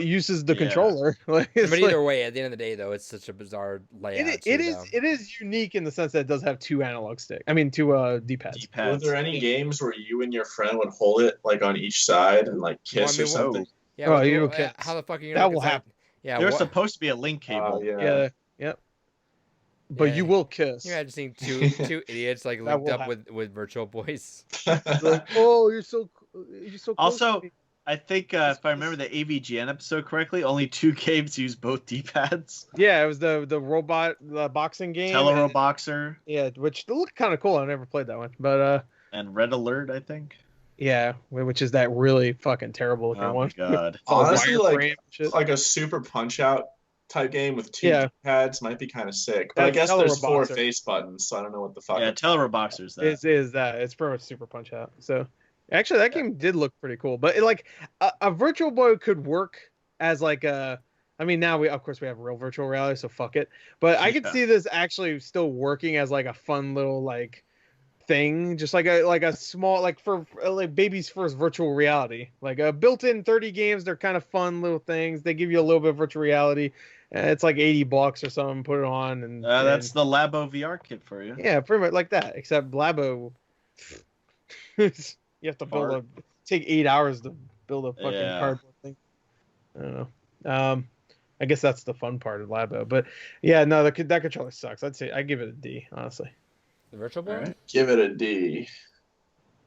use is the controller? Like, But either way, at the end of the day, though, it's such a bizarre layout. it is unique in the sense that it does have two analog stick. I mean, two D-pads. Were there any games where you and your friend would hold it like on each side and like kiss or something? Yeah. Oh, you okay? How the fuck are you That will happen. Yeah. There's supposed to be a link cable. Yeah. Yep. But you will kiss. You imagine seeing two idiots like linked up with Virtual Boys. Like, oh, you're so close. Also, to me. I think if I remember the AVGN episode correctly, only 2 games use both D-pads. Yeah, it was the robot, the boxing game. Teleroboxer. Yeah, which looked kind of cool. I never played that one, but and Red Alert, I think. Yeah, which is that really fucking terrible looking one. Oh my god! Honestly, like a Super Punch Out type game with 2 pads might be kind of sick. But I guess there's 4 face buttons, so I don't know what the fuck. Yeah, Teleroboxer's that. Is that? It's pretty much Super Punch Out. So actually, that game did look pretty cool. But a Virtual Boy could work as like a. I mean, now we of course we have real virtual reality, so fuck it. But I could see this actually still working as like a fun little like thing, just like a small for baby's first virtual reality, like a built-in 30 games. They're kind of fun little things. They give you a little bit of virtual reality. It's like $80 or something. Put it on and that's the Labo VR kit for you. Yeah, pretty much like that. Except Labo, you have to take 8 hours to build a fucking cardboard thing. I don't know. I guess that's the fun part of Labo. But yeah, no, that controller sucks. I give it a D, honestly. The Virtual Boy? Right. Give it a D.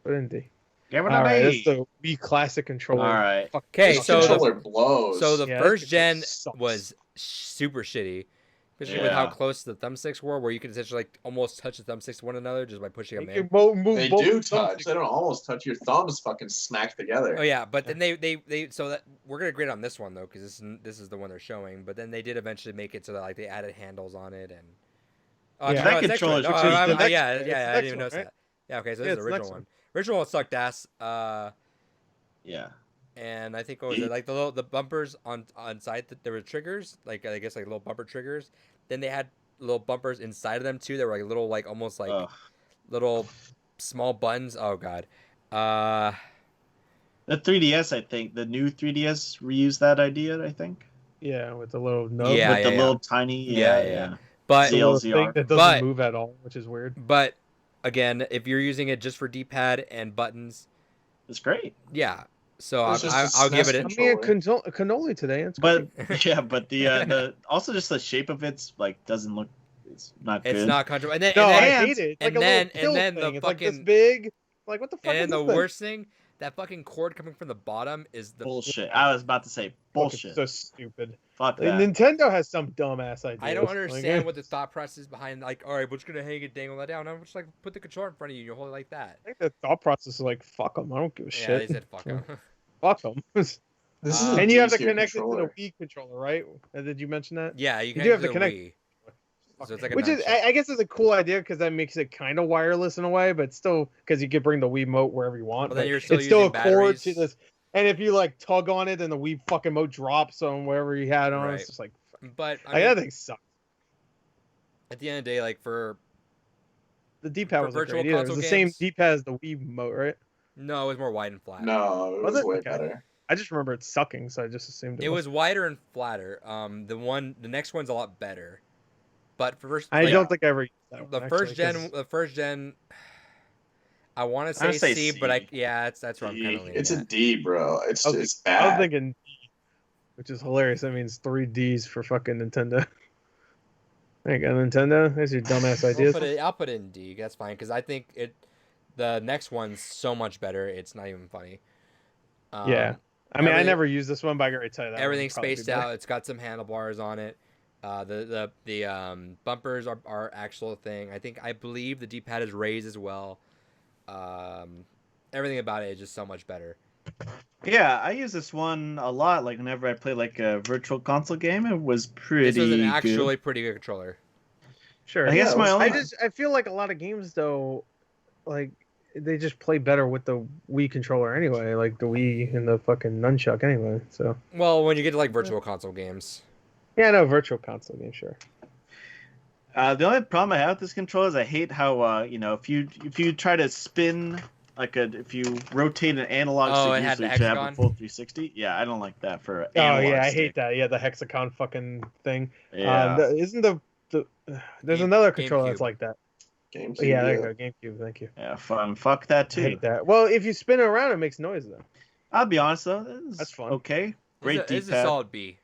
Put it in D. Give it All a right, D. that's the Wii Classic controller. All right. Okay, so controller blows. So the first gen sucks. was super shitty, especially with how close the thumbsticks were, where you could essentially like almost touch the thumbsticks to one another just by pushing them in. They do touch. They don't almost touch. Your thumbs fucking smack together. Oh yeah, but then they so that we're gonna grade on this one though because this is the one they're showing. But then they did eventually make it so that like they added handles on it and. Oh, Yeah. that controller's I the next- yeah, it's the I next didn't even one, notice right? that. Yeah, okay, so Yeah, this is it's the the original next one. Original one sucked ass. Yeah. And I think what was it like the bumpers on side there were triggers like I guess like little bumper triggers. Then they had little bumpers inside of them too. They were like little like almost like little small buttons. Oh god. The 3DS, I think the new 3DS reused that idea. I think. Yeah, with the little nub. Yeah, with the little tiny. Yeah. But The little thing CLZR. that doesn't move at all, which is weird. But again, if you're using it just for D-pad and buttons, It's great. yeah. So It's just a I'll give SNES it. I mean, a cannoli today. It's But yeah, but the also just the shape of it's like doesn't look. It's not good. It's not comfortable. And then, no, and I then, hate it. It's and like then- a little and then pill the thing. It's like this fucking- big. Like what the fuck? and is the this thing? worst thing, that fucking cord coming from the bottom is the bullshit. I was about to say bullshit. So stupid. Fuck And that. Nintendo has some dumbass idea. I don't understand what the thought process is behind. Like, all right, we're just gonna hang it, dangle that down. I'm just like, put the controller in front of you. You hold it like that. I think the thought process is like, fuck them. I don't give a Yeah, shit. they said fuck 'em. Fuck them. This is a And you have to D-tier connect it to controller. the Wii controller, right? Did you mention that? Yeah, you can do have do to the connect- Wii. So it's like a Which is, nunchuck. I guess, is a cool idea because that makes it kind of wireless in a way, but still, because you could bring the Wii Mote wherever you want. Well, then but you're still it's still a using cord batteries. to this. And if you like tug on it, and the Wii fucking Mote drops on wherever you had on, Right. it's just like, But I I mean, think sucks. at the end of the day, like for The D-pad for wasn't virtual great either. It was console the same games- D-pad as the Wii Mote, right? no, it was more wide and flat. No, it Was was it? way Okay. better. I just remember it sucking, so I just assumed It was wider and flatter. The next one's a lot better. But for first, I like, don't think I ever used that the one, first actually, gen, the first gen. I want to I say would say C, C. but that's where I'm kind of D. leaning It's a at. D, bro. It's I was it's I was bad. thinking D, which is hilarious. That means 3 Ds for fucking Nintendo. There you go, Nintendo. There's your dumbass ideas. I'll put it in D. That's fine because I think the next one's so much better. It's not even funny. Yeah. I mean, I everything- never used this one, but I can tell you that Everything's one would probably spaced be better. out. It's got some handlebars on it. The bumpers are actual thing. I believe the D-pad is raised as well. Everything about it is just so much better. Yeah, I use this one a lot. Like whenever I play like a virtual console game, it was pretty This was an good. actually pretty good controller. Sure. I guess Yeah, my it was only I feel like a lot of games though, like they just play better with the Wii controller anyway, like the Wii and the fucking nunchuck anyway. So Well, when you get to like virtual console games. yeah, no virtual console game, sure. the only problem I have with this controller is I hate how if you try to spin if you rotate an analog Oh, stick, it had usually the it should have a hexagon? full 360. Yeah, I don't like that for an Oh analog yeah, I stick. hate that. Yeah, the hexagon fucking thing. Yeah. Isn't there's Game- another controller that's GameCube. like that. GameCube. Yeah, there you go, GameCube. Thank you. Yeah, fun. Fuck that I too. hate that. Well, if you spin it around, it makes noise though. I'll be honest though, That's fun. Okay, great It's a D-pad. solid B.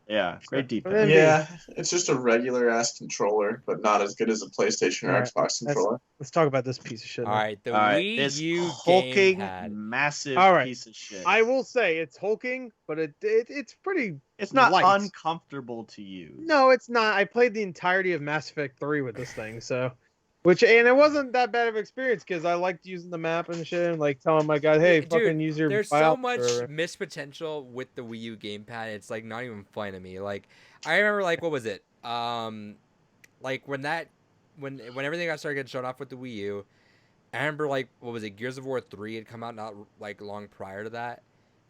Yeah, great Sure. D-pad. Yeah, it's just a regular ass controller, but not as good as a PlayStation or Right. Xbox controller. Let's talk about this piece of shit. All now. right, the All right, Wii this U hulking, gamepad. massive All right. piece of shit. I will say it's hulking, but it's pretty. It's not light. uncomfortable to use. No, it's not. I played the entirety of Mass Effect 3 with this thing, so and it wasn't that bad of an experience because I liked using the map and shit, and like telling my guy, "Hey, Dude, fucking use your." There's so biop much server." missed potential with the Wii U gamepad. It's like not even funny to me. Like I remember, like what was it? Like when everything got started getting shown off with the Wii U. I remember like what was it? Gears of War 3 had come out not like long prior to that,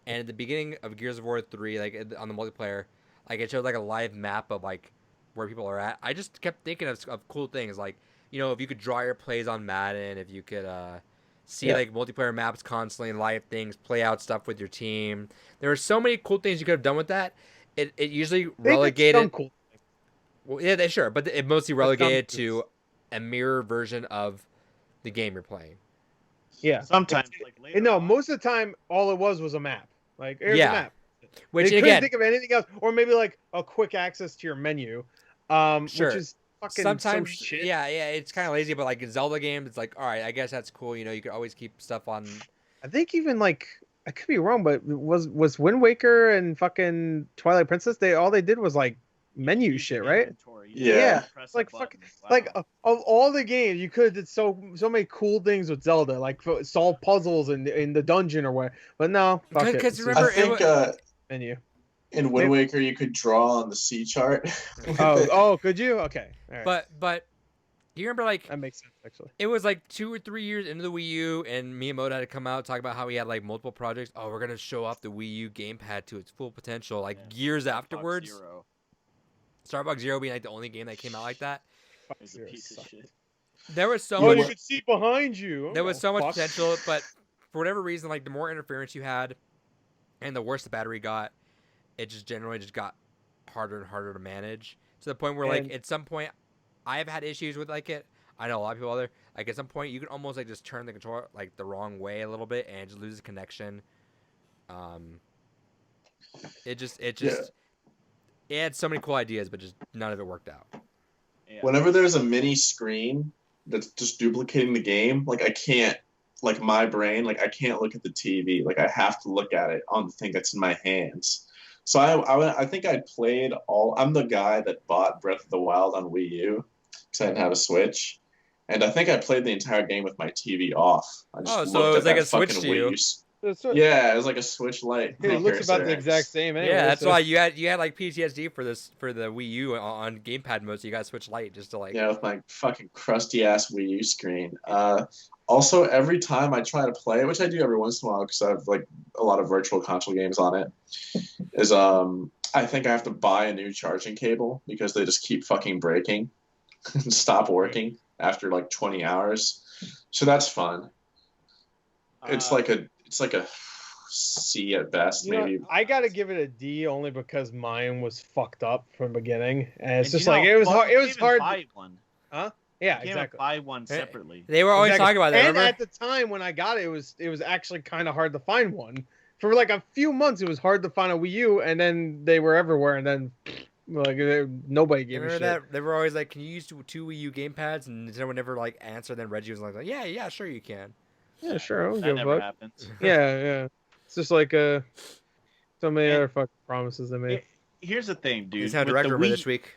and at the beginning of Gears of War 3, like on the multiplayer, like it showed like a live map of like where people are at. I just kept thinking of cool things like, if you could draw your plays on Madden, if you could see like multiplayer maps constantly, live things, play out stuff with your team. There were so many cool things you could have done with that. It usually They did relegated. some cool. Well, yeah, sure, but it mostly some relegated things. to a mirror version of the game you're playing. Yeah. Sometimes, like later No, on- most of the time, all it was a map. Like, here's Yeah. a map. Which They couldn't again, think of anything else, or maybe like a quick access to your menu, Sure. which is fucking sometimes so shit. yeah, it's kind of lazy, but like in Zelda games, it's like all right, I guess that's cool. You could always keep stuff on. I think even like I could be wrong, but was Wind Waker and fucking Twilight Princess? All they did was like menu shit, right? Inventory. Yeah. Press Like a button. fucking Wow. like of all the games, you could have did so many cool things with Zelda, like solve puzzles in the dungeon or what. But no, fuck it. Because It's remember, I think menu. in Wind Waker you could draw on the C chart. Oh, could you? Okay, all right. but do you remember like That makes sense actually. it was like 2 or 3 years into the Wii U, and Miyamoto had to come out talk about how he had like multiple projects. Oh, we're gonna show off the Wii U gamepad to its full potential. Like years afterwards, Zero Starbucks Zero being like the only game that came out like that. Fuck is a Zero piece of sucks. shit. There was so Oh, much. you could see behind you. There was so much fuck. potential, but for whatever reason, like the more interference you had, and the worse the battery got, it just generally just got harder and harder to manage. To the point where, like, And- at some point, I have had issues with like it. I know a lot of people other like at some point you can almost like just turn the controller like the wrong way a little bit and it just loses connection. It had so many cool ideas, but just none of it worked out. Yeah. Whenever there's a mini screen that's just duplicating the game, like I can't, like my brain, like I can't look at the TV. Like I have to look at it on the thing that's in my hands. So I think I played all. I'm the guy that bought Breath of the Wild on Wii U because I didn't have a Switch, and I think I played the entire game with my TV off. I just Oh, looked so it was at like that a Switch fucking to Wii you. U. So- Yeah, it was like a Switch Lite. It looks about the cursor. exact same. Anyway, Yeah, that's so- why you had like PTSD for the Wii U on gamepad mode, so you got to switch light just to like. Yeah, with my fucking crusty ass Wii U screen. Also, every time I try to play it, which I do every once in a while because I have like a lot of virtual console games on it, is I think I have to buy a new charging cable because they just keep fucking breaking and stop working after like 20 hours. So that's fun. It's like a C at best, You know, maybe. I gotta give it a D only because mine was fucked up from the beginning, and it's And just you like know, it was well, hard. you It can't was even hard. Buy one. Yeah, You can't exactly. buy one separately. They were always Exactly. talking about that. And Remember? at the time when I got it, it was actually kind of hard to find one. For like a few months, it was hard to find a Wii U, and then they were everywhere, and then like nobody gave a Remember shit. that? They were always like, "Can you use two Wii U gamepads?" And Nintendo would never like answer. Then Reggie was like, "Yeah, sure you can." Yeah, sure. I don't That give a never fuck. happens. Yeah. It's just like so many And- other fucking promises they made. Here's the thing, dude. He's had a With the director Wii- this week.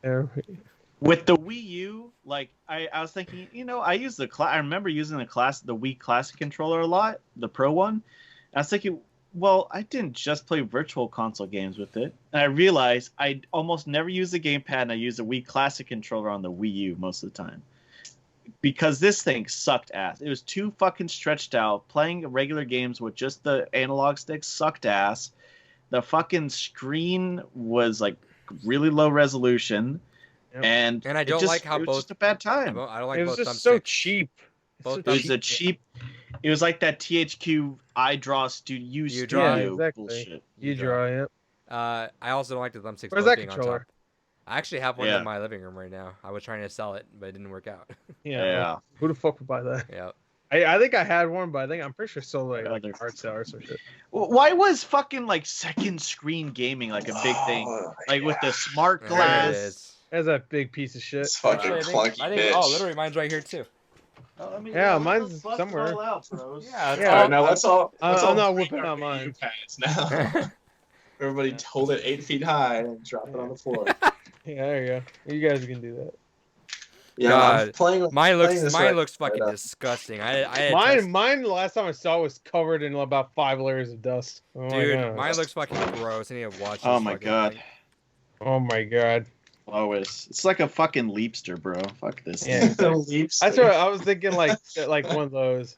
Yeah. With the Wii U, like I was thinking, I use I remember using the Wii Classic controller a lot, the Pro one, I was thinking, well, I didn't just play virtual console games with it. And I realized I almost never use the gamepad, and I use the Wii Classic controller on the Wii U most of the time. Because this thing sucked ass. It was too fucking stretched out. Playing regular games with just the analog stick sucked ass. The fucking screen was like really low resolution. Yep. And I don't like how it was both. just a bad time. I don't like It was both just so thumbsticks. cheap. Both It's so It was a cheap. It was like that THQ iDraw Studio Yeah, exactly. bullshit. You draw it. I also don't like the thumbsticks. Where's both that being on controller? top. I actually have one Yeah. in my living room right now. I was trying to sell it, but it didn't work out. Yeah. Who the fuck would buy that? Yeah. I think I had one, but I'm pretty sure it's still like Other- art sale or some shit. Why was fucking like second screen gaming like a big thing? Like with the smart There glass. it is. That's a big piece of shit. It's fucking Actually, clunky bitch. oh, literally, mine's right here too. Oh, I mean, Yeah, let mine's those bust somewhere. all out, bros. Yeah, Yeah. All right, now let's all. I'm Let's all not bring whipping our out mine. Wii U pads now. Everybody hold it 8 feet high and drop it on the floor. Yeah, there you go. You guys can do that. Yeah, God. I'm playing with Mine playing this right- looks fucking right up. disgusting. I had Mine. The last time I saw was covered in about 5 layers of dust. Oh dude, my god. mine looks fucking gross. I need to watch this. Oh my fucking god. thing. Oh my god. Oh, it's like a fucking leapster, bro. Fuck this. Yeah. thing. The leaps That's thing. what I was thinking. Like one of those,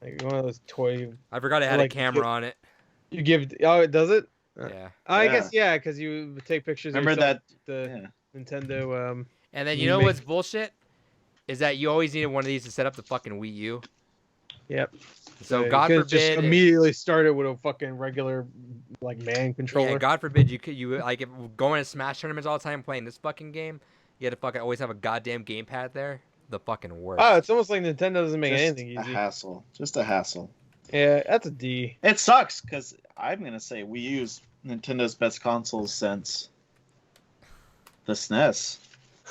like one of those toy. I forgot it had Like, a camera on it. You give. Oh, it does it. Yeah. I Yeah. guess yeah, because you take pictures. Remember of yourself that? with the Yeah. Nintendo. And then You you know make- what's bullshit? Is that you always needed one of these to set up the fucking Wii U. Yep. So you God could've just forbid. immediately started with a fucking regular like man controller. Yeah, God forbid you like if going to Smash tournaments all the time playing this fucking game, you had to fucking always have a goddamn gamepad there. The fucking worst. Oh, it's almost like Nintendo doesn't make Just anything a easy. hassle. Just a hassle. Yeah, that's a D. It sucks because I'm gonna say we use Nintendo's best consoles since the SNES.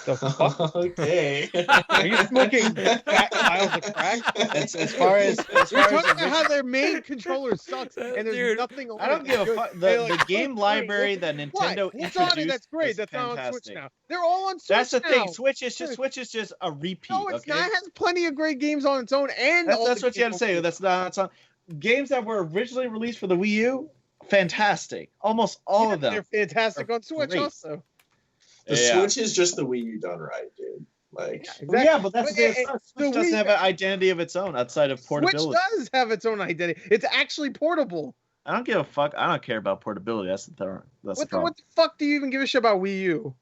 The fuck? Okay. Are you smoking fat piles of crack? As far as You're talking about how their main controller sucks and there's Dude, nothing on I don't it give a good. fuck. They're The like, game "Oh, library great, that what? Nintendo What's on it? introduced That's great. is That's not on fantastic. Switch now. They're all on Switch That's the now. thing. Switch is just a repeat. No, it's okay? not. It has plenty of great games on its own, and all That's the what you have to say. games- That's not games that were originally released for the Wii U. Fantastic. Almost all Yeah, of them. They're fantastic are on Switch great. also. The Yeah. Switch is just the Wii U done right, dude. Like, Well, yeah, but that's the thing. the Switch doesn't Wii- have an identity of its own outside of portability. Switch does have its own identity. It's actually portable. I don't give a fuck. I don't care about portability. That's the problem. What the fuck do you even give a shit about Wii U?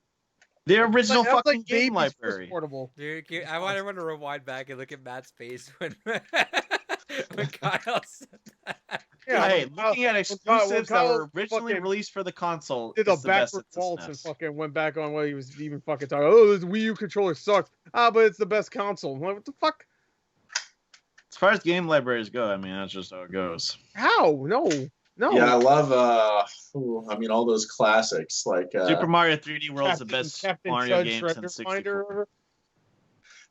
The original That's fucking like game baby's first library. portable. Dude, I want everyone to rewind back and look at Matt's face when when Kyle said that. Yeah, Hey, when looking at when exclusives that Kyle were originally fucking released for the console did a is the best backward it's the waltz and SNES. fucking went back on what he was even fucking talking. Oh, this Wii U controller sucks. Ah, but it's the best console. I'm like, what the fuck? As far as game libraries go, I mean that's just how it goes. How? No. yeah, I love. I mean, all those classics like Super Mario 3D World is the best Captain Mario Chud game Shredder since Finder 64.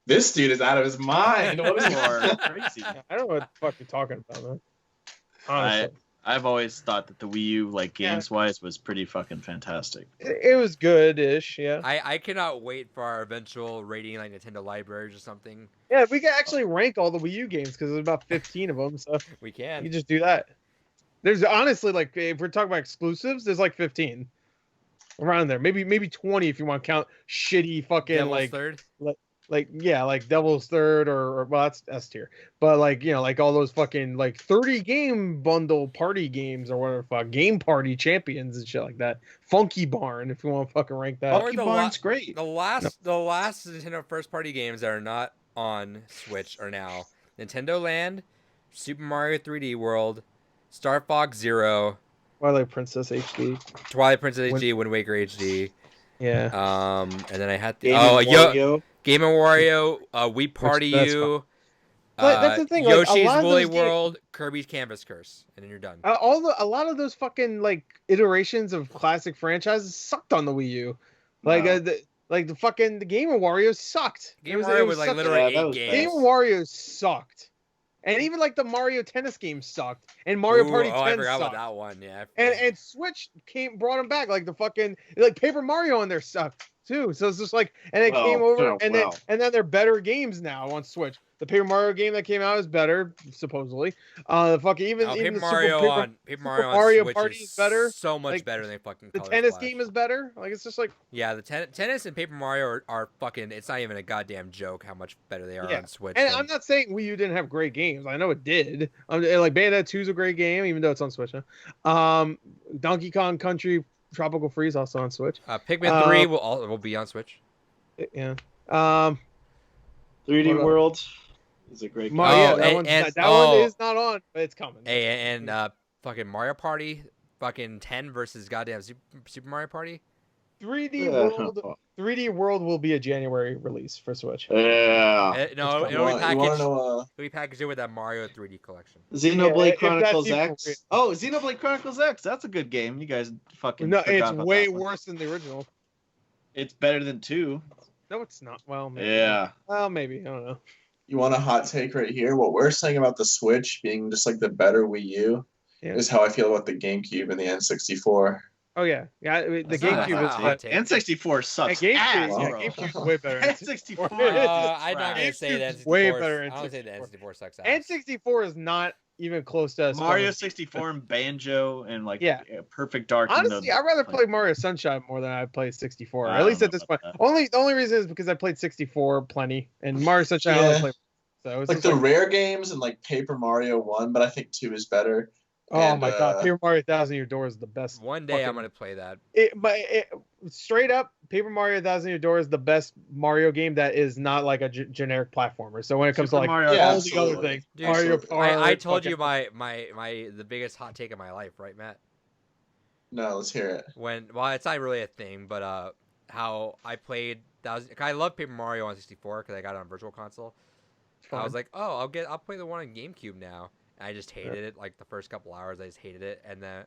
this dude is out of his mind. What is You are crazy. I don't know what the fuck you're talking about, man. Honestly. I've always thought that the Wii U, like games wise, was pretty fucking fantastic. It was good-ish, yeah. I cannot wait for our eventual rating like Nintendo libraries or something. Yeah, we can actually rank all the Wii U games because there's about 15 of them, so We you can. can just do that. There's honestly, like, if we're talking about exclusives, there's like 15 around there. Maybe 20 if you want to count shitty fucking Devil's like Third. like Devil's Third or well, that's S tier. But like, you know, like all those fucking like 30 game bundle party games or whatever the fuck, Game Party Champions and shit like that. Funky Barn if you want to fucking rank that. Or Funky the Barn's great. The last Nintendo first party games that are not on Switch are now Nintendo Land, Super Mario 3D World, Star Fox Zero, Twilight Princess HD. Twilight Princess HD, Wind Waker HD. Yeah. And then I had the Game and Wario. Game and Wario, Wii Party that's U, But that's the thing, like, a Yoshi's lot of Woolly those games- World, Kirby's Canvas Curse, and then you're done. A lot of those fucking like iterations of classic franchises sucked on the Wii U. Like No. the fucking the Game of Wario sucked. Game Wario was like such- literally Yeah, that 8 was games. Game of Wario sucked, and even like the Mario Tennis game sucked, and Mario Ooh, Party 10 I forgot sucked. about that one. Yeah. And Switch brought them back, like the fucking like Paper Mario on there sucked too. So it's just like, and it Well, came over, yeah, and well. then they're better games now on Switch. The Paper Mario game that came out is better, supposedly. The fucking even Paper the Mario on Mario Switch Party is is better. so much Like, better than fucking the Color tennis Splash. game is better. Like it's just like Yeah, the tennis and Paper Mario are fucking. It's not even a goddamn joke how much better they are on Switch. And I'm not saying Wii U didn't have great games. I know it did. Like Bayonetta 2 is a great game, even though it's on Switch. Donkey Kong Country Tropical Freeze also on Switch. Pikmin 3 will be on Switch. Yeah. 3D World is a great game. That one is not on, but it's coming. Hey, and fucking Mario Party, fucking 10 versus goddamn Super Mario Party. 3D World will be a January release for Switch. Yeah. No, it'll be packaged in with that Mario 3D collection. Xenoblade Chronicles X. Oh, Xenoblade Chronicles X. That's a good game. You guys fucking. No, it's way worse than the original. It's better than 2. No, it's not. Well, maybe. Yeah. Well, maybe. I don't know. You want a hot take right here? What we're saying about the Switch being just like the better Wii U is how I feel about the GameCube and the N64. Oh yeah, the GameCube is hot take. N64 sucks. GameCube's way better. N64. I'm not gonna say the N64. Way better. I don't say the N64 sucks. N64 is not even close to Mario 64 and Banjo and Perfect Dark. Honestly, I'd rather play Mario Sunshine more than I play 64. At least at this point. The only reason is because I played 64 plenty, and Mario Sunshine I only played. So it's like the rare games and like Paper Mario 1, but I think 2 is better. Oh my god, Paper Mario 1000 Year Door is the best. One day I'm gonna play that. Straight up, Paper Mario 1000 Year Door is the best Mario game that is not like a generic platformer. So when it comes to like Mario, all the other things, dude, Mario, I told you the biggest hot take of my life, right, Matt? No, let's hear it. It's not really a thing, but how I played I love Paper Mario on 64 because I got it on Virtual Console. I was like, oh, I'll play the one on GameCube now. I just hated it. Like the first couple hours, I just hated it, and then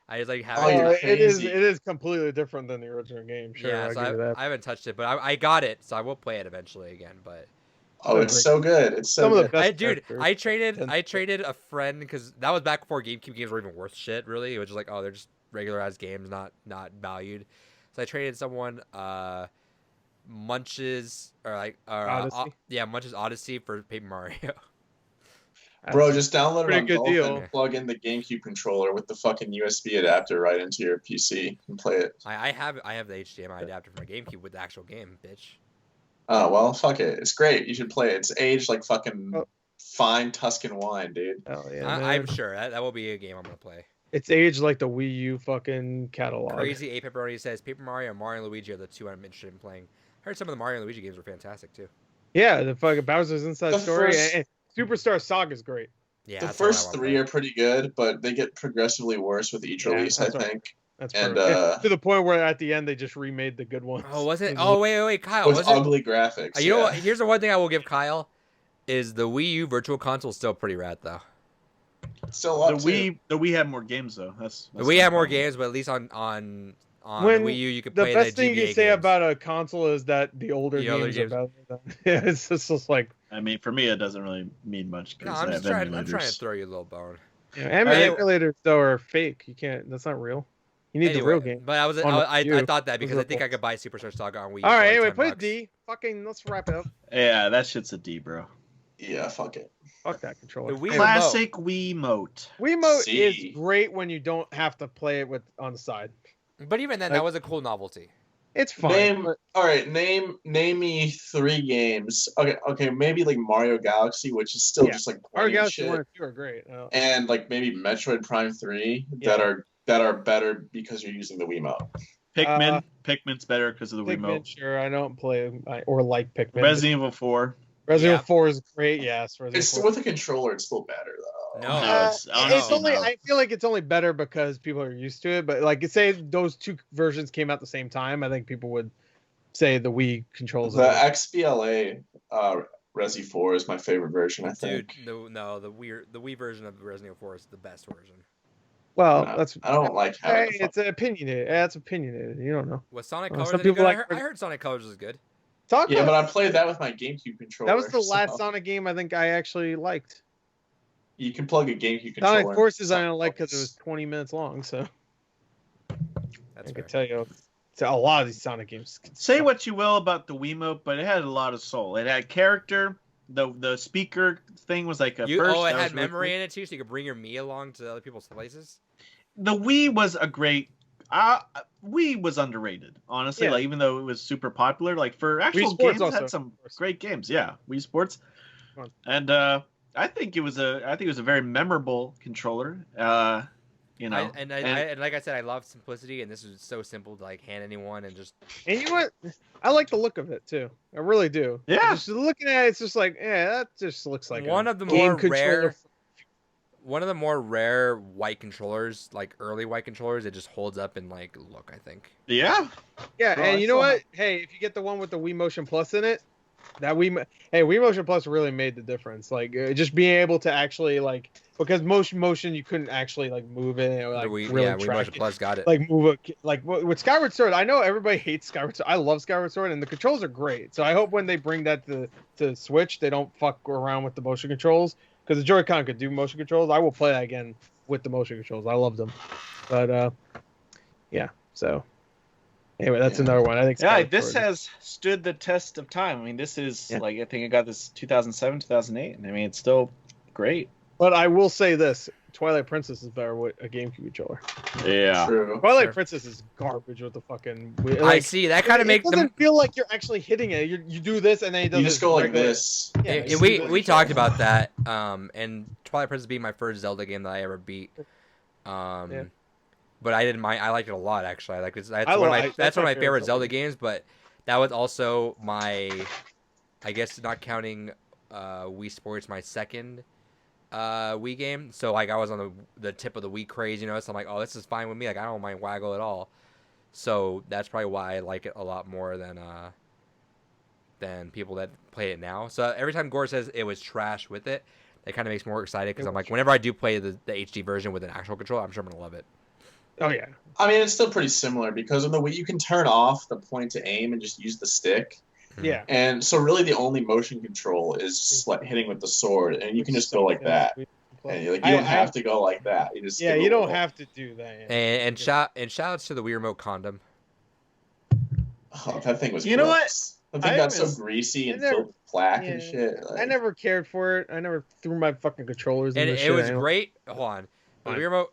I just like haven't. It is completely different than the original game. Sure, yeah, so I haven't touched it, but I got it, so I will play it eventually again. But it's so good. It's so good. I traded a friend because that was back before GameCube games were even worth shit. Really, it was just like, oh, they're just regular ass games, not valued. So I traded someone Munch's Munch's Odyssey for Paper Mario. Bro, just download it on good deal. and plug in the GameCube controller with the fucking USB adapter right into your PC and play it. I have the HDMI adapter for my GameCube with the actual game, bitch. Oh, well, fuck it. It's great. You should play it. It's aged like fucking fine Tuscan wine, dude. Oh, yeah, I'm sure that will be a game I'm going to play. It's aged like the Wii U fucking catalog. Crazy A Pepperoni says Paper Mario and Mario and Luigi are the two I'm interested in playing. I heard some of the Mario and Luigi games were fantastic, too. Yeah, the fucking Bowser's Inside Story and Superstar Saga is great. Yeah, the first 3 are pretty good, but they get progressively worse with each release, I think. That's to the point where at the end they just remade the good ones. Oh, was it? Oh, wait, Kyle. With ugly graphics. You know what? Here's the one thing I will give Kyle is the Wii U Virtual Console is still pretty rad, though. Still up the Wii had more games, though. The Wii had more games, but at least on the Wii U you could play the best thing you say about a console is that the older games are better than yeah, it's just like. I mean, for me, it doesn't really mean much. No, I'm trying to throw you a little bone. Yeah, emulators though are fake. You can't. That's not real. You need the real game. But I thought that because I think I could buy Superstar Saga on Wii U. All right, anyway, put a D. Fucking, let's wrap it up. Yeah, that shit's a D, bro. Yeah, fuck it. Fuck that controller. The Classic Wiimote. Wiimote is great when you don't have to play it on the side. But even then, that was a cool novelty. It's fine. Name me 3 games. Okay, maybe like Mario Galaxy, which is still just like Mario Galaxy 1 and 2 are great. And like maybe Metroid Prime 3 that are better because you're using the Wiimote. Pikmin's better because of the Wiimote. Sure, I don't play or like Pikmin. Resident Evil 4. Resident Evil 4 is great. Yes, with a controller, it's still better though. I feel like it's only better because people are used to it. But like, say those 2 versions came out at the same time, I think people would say the Wii controls. The XBLA Resi 4 is my favorite version. I think. Dude, no, the Wii version of Resident Evil 4 is the best version. Well, I don't like how it's opinionated. That's opinionated. You don't know. Was Sonic Colors any good? I heard Sonic Colors is good. But I played that with my GameCube controller. That was the last Sonic game I think I actually liked. You can plug a GameCube controller. Sonic Forces I don't like because it was 20 minutes long, so I can tell you, a lot of these Sonic games. Say what you will about the Wiimote, but it had a lot of soul. It had character. The speaker thing was like a You first. oh, it that had was really memory cool. in it too, so you could bring your Mii along to other people's places. The Wii was a great. Wii was underrated, honestly. Yeah. Like even though it was super popular, like for actual Sports games, also, had some of course. great games. Yeah, Wii Sports, Fun. and I think it was a very memorable controller. You know, And like I said, I love simplicity, and this is so simple to like hand anyone and just. And you know what? I like the look of it too. I really do. Yeah. Just looking at it, it's just like, yeah, that just looks like One a of the game more controller. rare. One of the more rare white controllers, like early white controllers, it just holds up in like look. I think. yeah. Yeah, Bro, and I you know saw what? Hey, if you get the one with the Wii Motion Plus in it, Wii Motion Plus really made the difference. Like just being able to actually like, because motion you couldn't actually like move it or like Wii really Wii track Motion it. Plus got it. Like move it like with Skyward Sword. I know everybody hates Skyward Sword. I love Skyward Sword, and the controls are great. So I hope when they bring that to Switch, they don't fuck around with the motion controls, because the Joy-Con could do motion controls. I will play that again with the motion controls. I love them, but yeah. So anyway, that's another one. I think. Yeah, Skyward this Sword. has stood the test of time. I mean, this is Yeah. like I think I got this 2007, 2008, and I mean it's still great. But I will say this: Twilight Princess is better with a GameCube controller. Yeah. True. Twilight Sure. Princess is garbage with the fucking. I Like, see that kind of it makes doesn't them. feel like you're actually hitting it. You do this and then it does. You just go like regular- this. Yeah, And you we do we this. talked about that. And Twilight Princess being my first Zelda game that I ever beat. Yeah. But I didn't mind. I liked it a lot actually. I like it's that's I one of li- my I- that's one of my favorite Zelda Zelda games. But that was also my, I guess not counting Wii Sports, my second Wii game. So like I was on the tip of the Wii craze, you know. So I'm like, oh, this is fine with me. Like I don't mind Waggle at all. So that's probably why I like it a lot more than people that play it now. So every time Gore says it was trash with it, it kind of makes me more excited because I'm like, whenever I do play the HD version with an actual controller, I'm sure I'm gonna love it. Oh yeah. I mean, it's still pretty similar because on the Wii you can turn off the point to aim and just use the stick. Yeah. And so really the only motion control is like hitting with the sword, and you can just go like that. And like you don't have to go like that. You just Yeah, give you a don't little- have to do that. Yeah. And shout outs to the Wii Remote condom. Oh, that thing was. You know what? gross. That thing I got so was- greasy and I never- filled with plaque and yeah. shit. I Like, never cared for it. I never threw my fucking controllers in And this it shit. was I don't- great. Hold on. The Fine. Wii Remote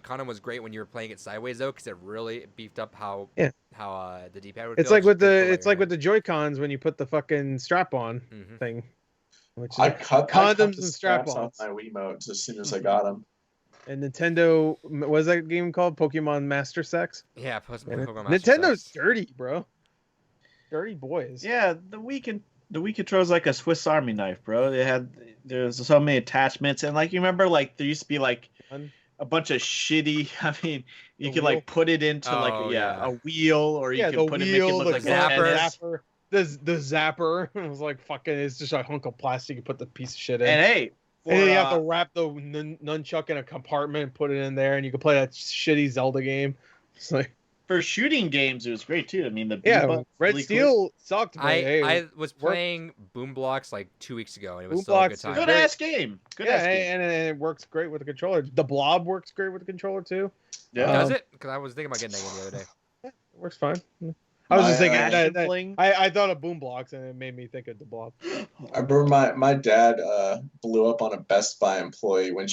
condom was great when you were playing it sideways though, because it really beefed up how the D-pad would. It's feel. like with Just the feel it's like your with the Joy-Cons when you put the fucking strap on hand. Mhm. thing. Which is I cut condoms the and straps strap-ons. off my Wiimotes as soon as I got them. And Nintendo, what was that game called? Pokemon Master Sex? Yeah, post And Pokemon Master Nintendo's Sex. dirty, bro. Dirty boys. Yeah, the Wii control's like a Swiss Army knife, bro. There's so many attachments, and like you remember, like there used to be like a bunch of shitty. I mean, you The could wheel? like put it into like Oh, yeah. a wheel, or you Yeah, could the put it, wheel, make it look the like zapper. a tennis. zapper. The zapper. It was like fucking. It's just a hunk of plastic. You put the piece of shit in. And hey, And then you have for, to wrap the nunchuck in a compartment and put it in there, and you can play that shitty Zelda game. It's like, for shooting games, it was great too. I mean, the yeah, button's Red really Steel sucked. But hey, I was worked. playing Boom Blocks like 2 weeks ago, and it was Boom still a good Blocks time. Good Great. ass game. Good Yeah, ass game. and it works great with the controller. The Blob works great with the controller too. Yeah. Does Um, it? Because I was thinking about getting that game the other day. It works fine. I was just thinking Action that fling. I thought of Boom Blocks, and it made me think of the Blob. I remember my dad blew up on a Best Buy employee when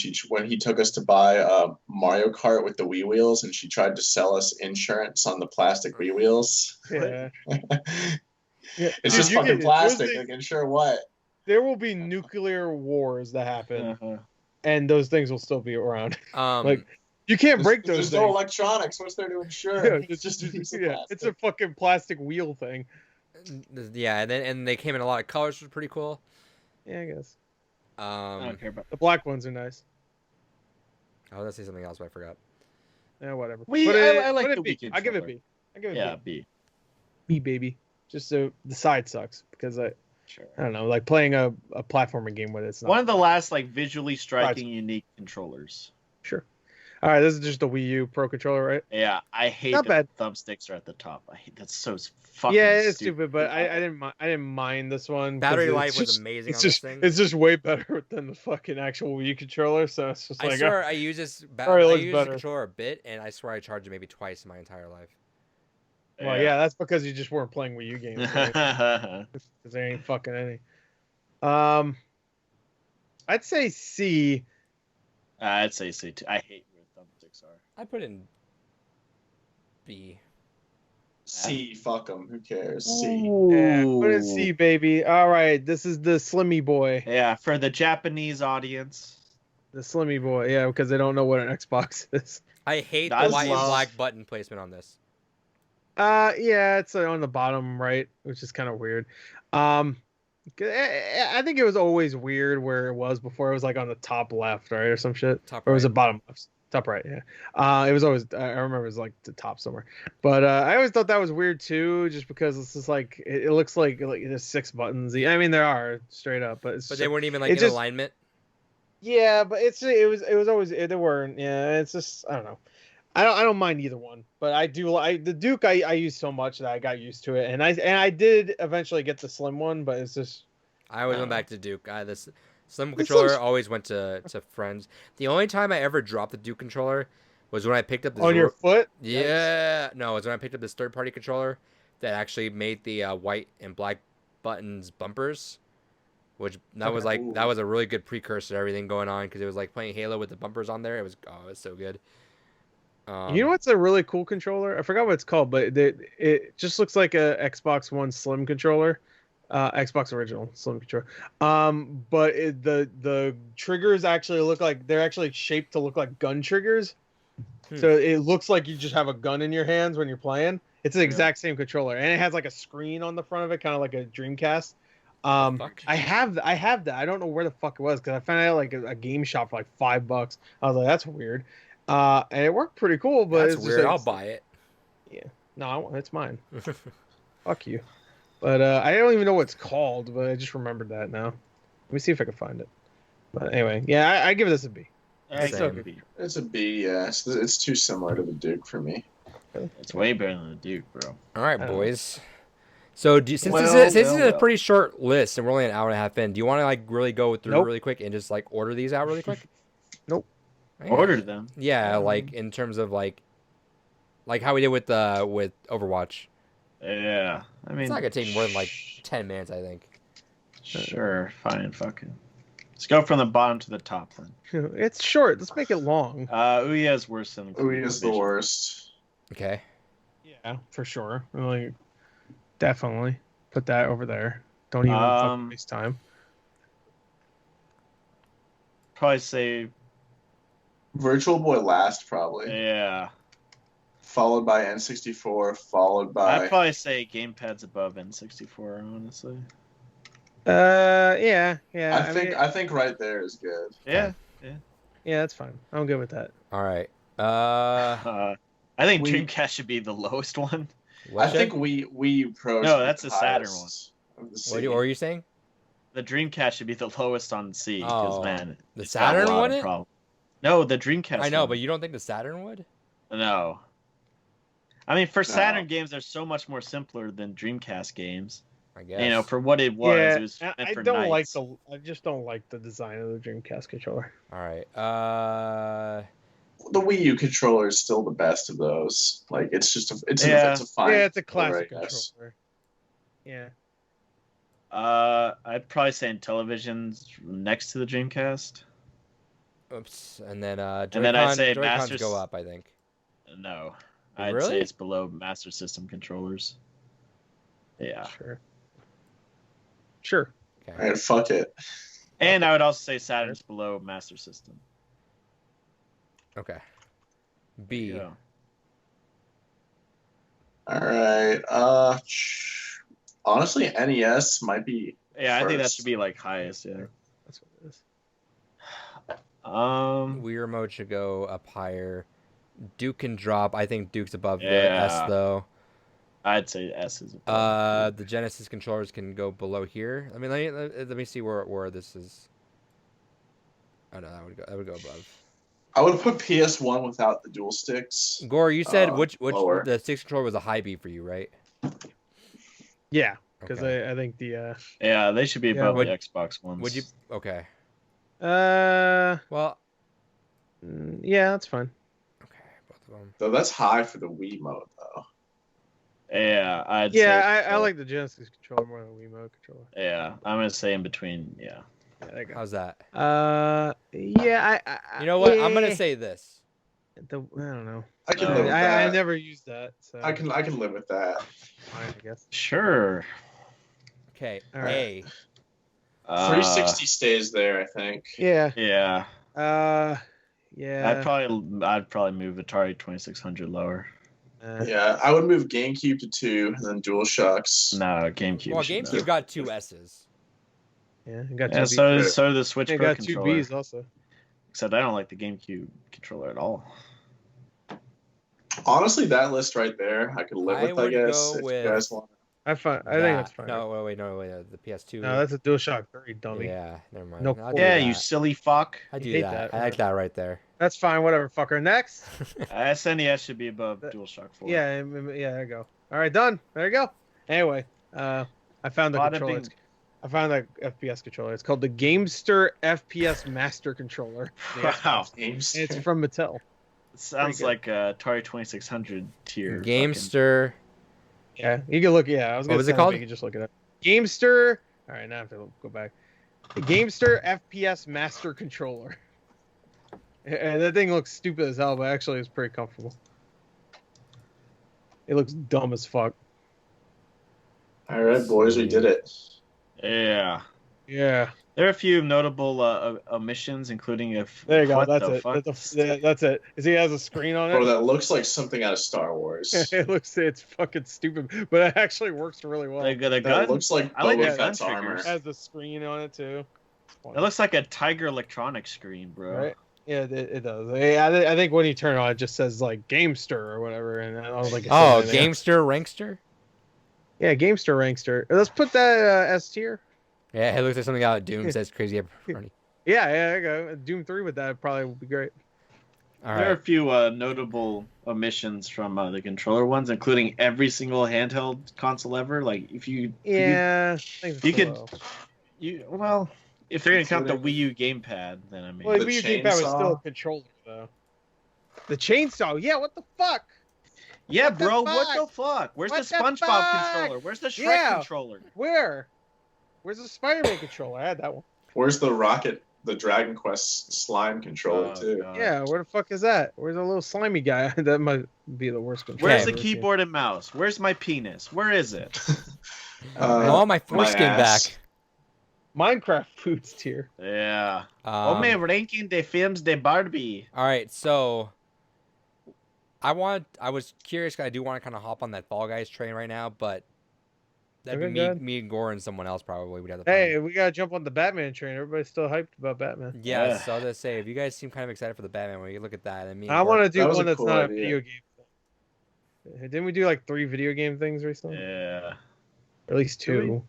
he took us to buy Mario Kart with the Wii wheels, and she tried to sell us insurance on the plastic Wii wheels. Yeah. It's Dude, just you fucking can- plastic. those Like, things- insure what? There will be nuclear wars that happen, Uh-huh. and those things will still be around. Um, Like, you can't break those There's no things. electronics. What's there to insure? Yeah, It's just a piece of yeah, plastic. it's a fucking plastic wheel thing. yeah, and they came in a lot of colors, which was pretty cool. Yeah, I guess I Um, don't care about. the black ones are nice. I was gonna say something else, but I forgot. Yeah, whatever. I like put the it B. Wii I give it controller. B. I give it Yeah, B. B. B, baby. Just so the side sucks because I Sure. don't know, like playing a platforming game with it's not. One of the last like visually striking, unique controllers. Sure. All right, this is just the Wii U Pro Controller, right? Yeah, I hate Not that bad. thumbsticks are at the top. I hate that's so fucking. Yeah, it's stupid, but I didn't mind this one. 'cause Battery it's life was just- amazing It's on just this thing. it's just way better than the fucking actual Wii U controller. So it's just I like swear I use this. Sorry, it I looks use better. the controller a bit, and I swear I charged it maybe twice in my entire life. well, yeah, that's because you just weren't playing Wii U games because there ain't fucking any. Um, I'd say C. I'd say C too. I hate where thumbsticks are. I put in B. C, fuck them. Who cares? C. Yeah, put in C, baby. All right, this is the Slimmy boy. Yeah, for the Japanese audience. The Slimmy boy. Yeah, because they don't know what an Xbox is. I hate I the white and love- black button placement on this. Yeah, it's on the bottom right, which is kind of weird. I think it was always weird where it was before. It was like on the top left, right, or some shit. Top Or was right. it bottom left? Top right, yeah. It was always. I remember it was like the top somewhere. But I always thought that was weird too, just because it's just like it looks like there's 6 buttons. I mean, there are straight up, but it's But just, they weren't even like it in just- alignment. yeah, but it was always there weren't. Yeah, it's just I don't know. I don't mind either one, but I do the Duke. I use so much that I got used to it, and I did eventually get the slim one, but it's just I always I went don't back to Duke. This Slim This controller looks- always went to friends. The only time I ever dropped the Duke controller was when I picked up this. on your foot. Yeah, no, it was when I picked up this third-party controller that actually made the white and black buttons bumpers, which that was like Ooh. that was a really good precursor to everything going on because it was like playing Halo with the bumpers on there. It was so good. You know what's a really cool controller? I forgot what it's called, but it just looks like a Xbox One Slim controller, Xbox original Slim controller. But the triggers actually look like they're actually shaped to look like gun triggers. So it looks like you just have a gun in your hands when you're playing. It's the exact same controller, and it has like a screen on the front of it, kind of like a Dreamcast. fuck? I have that. I don't know where the fuck it was because I found it at like a game shop for like $5. I was like, that's weird. And it worked pretty cool, but That's it's weird. Just like, I'll buy it. No, it's mine. Fuck you. But I don't even know what it's called, but I just remembered that now. Let me see if I can find it. But anyway, yeah, I give this a B. It's Same. okay. It's a B, yeah. It's too similar to the Duke for me. It's way better than the Duke, bro. All right, I don't know. boys. So since this is a pretty short list and we're only an hour and a half in, do you want to like really go through Nope. really quick and just like order these out really quick? Nope. Yeah. Order them. Yeah, like in terms of like how we did with Overwatch. Yeah. I mean, It's not gonna take more than like 10 minutes, I think. Sure, fine, fucking. Let's go from the bottom to the top then. It's short. Let's make it long. Ouya's worse than Ouya is the Colecovision. worst. Okay. Yeah, for sure. Like, definitely put that over there. Don't even fucking waste time. Probably say, Virtual Boy last, probably. yeah. Followed by N64, followed by. I'd probably say gamepad's above N64, honestly. Yeah. I think right there is good. Yeah. Yeah, that's fine. I'm good with that. All right. I think We- Dreamcast should be the lowest one. What I think Wii U Pro. No, that's the Saturn highest of the what C. were you saying? The Dreamcast should be the lowest on C because Oh, man, the it's got a Saturn lot of wouldn't? problems. No, the Dreamcast. I know, one. but you don't think the Saturn would? No. I mean, for No. Saturn games, they're so much more simpler than Dreamcast games. I guess. You know, for what it was, Yeah, it was meant I for don't like knights. I just don't like the design of the Dreamcast controller. All right. The Wii U controller is still the best of those. Like it's just it's Yeah. a fine. Yeah, it's a controller, classic I guess. controller. Yeah. I'd probably say Intellivision's next to the Dreamcast. Oops. And then And then I'd say Joy-Cons Masters- go up, I think. No, I'd Really? say it's below Master System controllers. Yeah, Sure. Okay. All right, fuck it. and I would also say Saturn's below Master System. Okay. B. Yeah. All right. Honestly, NES might be. Yeah, I think that First. should be like highest. Yeah. That's what it is. Wii remote should go up higher. Duke can drop. I think Duke's above the Yeah. S though. I'd say S is. above. The Genesis controllers can go below here. I mean, let me see where this is. Oh no, that would go above. I would put PS1 without the dual sticks. Gore, you said which lower. the 6 controller was a high B for you, right? Yeah, because Okay. I think the Yeah, they should be Yeah, above would- the Xbox ones. Would you? Okay. Well. yeah, that's fine. Okay, both of them. Though that's high for the Wii mode, though. Yeah, I'd Yeah, say I like the Genesis controller more than the Wiimote controller. Yeah, I'm gonna say in between. Yeah. Yeah, there you go. How's that? Yeah, You know what? I'm yeah. gonna say this. I don't know. I can live with that. I never used that, so I can live with that. fine, I guess. Sure. Okay, All right. A. 360 stays there, I think. Yeah. Yeah. Yeah. I'd probably move Atari 2600 lower. Yeah, I would move GameCube to 2, and then DualShocks. No, GameCube. Well, should GameCube go. got 2 S's. Yeah, it got Yeah, two so Bs. did the Switch It Pro got controller. 2 Bs also. Except I don't like the GameCube controller at all. Honestly, that list right there, I could live I with. I would guess go if with you guys want. I think that's fine. No, wait, the PS2. No, that's a DualShock 3, dummy. Yeah, never mind. No, I'll do Yeah, that. you silly fuck. I do hate that. that. I like that right there. That's fine, whatever, fucker. Next. SNES should be above That- DualShock 4. Yeah, there you go. All right, done. There you go. Anyway, I found the Bada controller. bing. I found that FPS controller. It's called the Gamester FPS Master Controller. The Wow. Xbox. Games. It's from Mattel. It sounds good. like a Atari 2600 tier. Gamester. Yeah, you can look. Yeah, I was What gonna was say it called? You can just look it up. Gamester. All right, now I have to go back. The Gamester FPS Master Controller. And that thing looks stupid as hell, but actually it's pretty comfortable. It looks dumb as fuck. All right, boys, we did it. Yeah. Yeah. There are a few notable omissions, including if. There you go. what That's the it. fuck? That's it. See, it has a screen on Bro, it. that looks like something out of Star Wars. It's fucking stupid, but it actually works really well. The gun. That looks like I like Boba the Fett's gun armor. triggers. It has the screen on it too. It looks like a Tiger Electronics screen, bro. Right? Yeah, it does. I think when you turn it on, it just says like Gamester or whatever, and I don't think it's Oh, saying anything. Gamester, Rankster. Yeah, Gamester, Rankster. Let's put that S tier. Yeah, it looks like something out of Doom. Says crazy pepperoni. Yeah, there you go. Doom 3 with that probably would be great. All There are a right. few notable omissions from the controller ones, including every single handheld console ever. Like if you Yeah, I think you it's could- low. well, if they're gonna count the Including- Wii U gamepad, then I mean, Well, The the Wii U gamepad was still a chainsaw. controller though. The chainsaw, yeah. What the fuck? yeah, what the bro, what fuck? the fuck? Where's What the the SpongeBob fuck? controller? Where's the Shrek Yeah. controller? Where? Where's the Spider-Man controller? I had that one. Where's the Dragon Quest slime controller Oh, too? God. Yeah, where the fuck is that? Where's the little slimy guy? That might be the worst controller. Where's I've the ever seen. keyboard and mouse? Where's my penis? Where is it? I want my my foreskin back. ass. Minecraft foods tier. Yeah. Um, ranking the films de Barbie. All right, so I was curious. 'Cause I do want to kind of hop on that Fall Guys train right now, but that'd Okay, be go ahead. me and Gore and someone else probably. We'd have to. Hey, we gotta jump on the Batman train. Everybody's still hyped about Batman. Yeah, Yeah. so I was gonna say if you guys seem kind of excited for the Batman, when you look at that, and me. And I Gore- want to do That was one a that's cool not a idea. video game. Didn't we do like 3 video game things recently? Yeah. Or at least Did 2.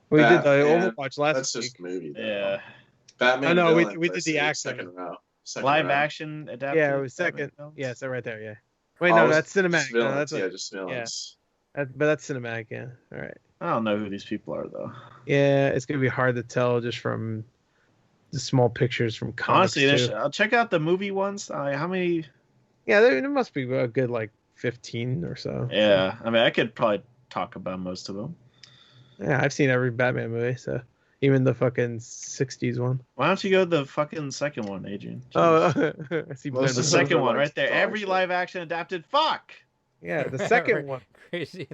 We did the Batman, Overwatch last That's week. just movie. Though. Yeah. Batman. I know, we villain, did let's the see, action. second row. Second Live row. action adapted. Yeah, it was second. films? Yeah, so right there. Yeah. Wait, Oh, no, it's that's just cinematic. No, villains, that's yeah, just villains. but that's cinematic. Yeah. All right. I don't know who these people are though. Yeah, it's gonna be hard to tell just from the small pictures from comics. Honestly, too. I'll check out the movie ones. How many? Yeah, there must be a good like 15 or so. Yeah, I mean, I could probably talk about most of them. Yeah, I've seen every Batman movie, so even the fucking 60s one. Why don't you go to the fucking second one, Adrian? Oh, Jeez. I see. Most the of Batman. those second are one like right there. dog Every shit. live action adapted. Fuck. Yeah, the second one. Crazy.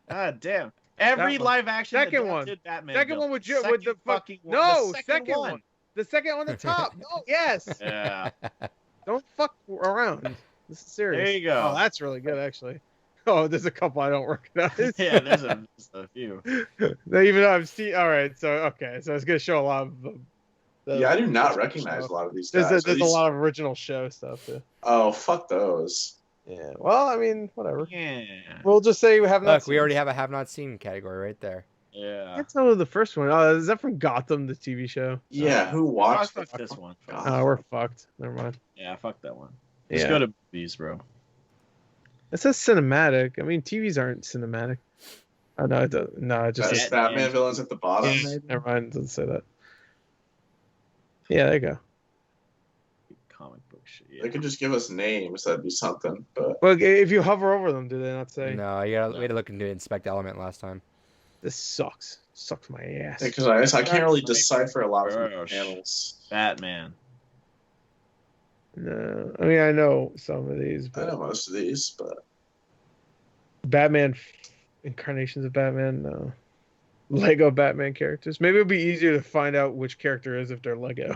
God damn. Every one. live action Second one. adapted Batman. Second film. one with Second with the fucking one. No, The second one. The second on the top. No, yes. Yeah. Don't fuck around. This is serious. There you go. Oh, that's really good, actually. Oh, there's a couple I don't recognize. Yeah, there's a few. No, even though I've seen. All right, so okay, so it's gonna show a lot of. Yeah, I do not original recognize stuff. a lot of these guys. There's Are a these- lot of original show stuff too. Oh, fuck those. Yeah. Well, I mean, whatever. Yeah. We'll just say we have not. Look, we seen already it. have a have not seen category right there. I Yeah. can't tell who the first one. Oh, is that from Gotham, the TV show? Yeah, who watched Fuck this one. God. Oh, we're fucked. Never mind. Yeah, fuck that one. Just Yeah. go to movies, bro. It says cinematic. I mean, TVs aren't cinematic. Oh no, it doesn't. No, it just Best says. Batman villains at the bottom. Yeah, never mind. It doesn't say that. Yeah, there you go. Comic book actually. Yeah. They could just give us names. That'd be something. But Well, if you hover over them, do they not say? No, we had to look into inspect element last time. This sucks. Sucks my ass. because I can't really decipher a lot of the Gosh. panels. Batman. No, I mean I know some of these, I but know most of these, but Batman incarnations of Batman, no. Lego Batman characters. Maybe it'll be easier to find out which character is if they're Lego.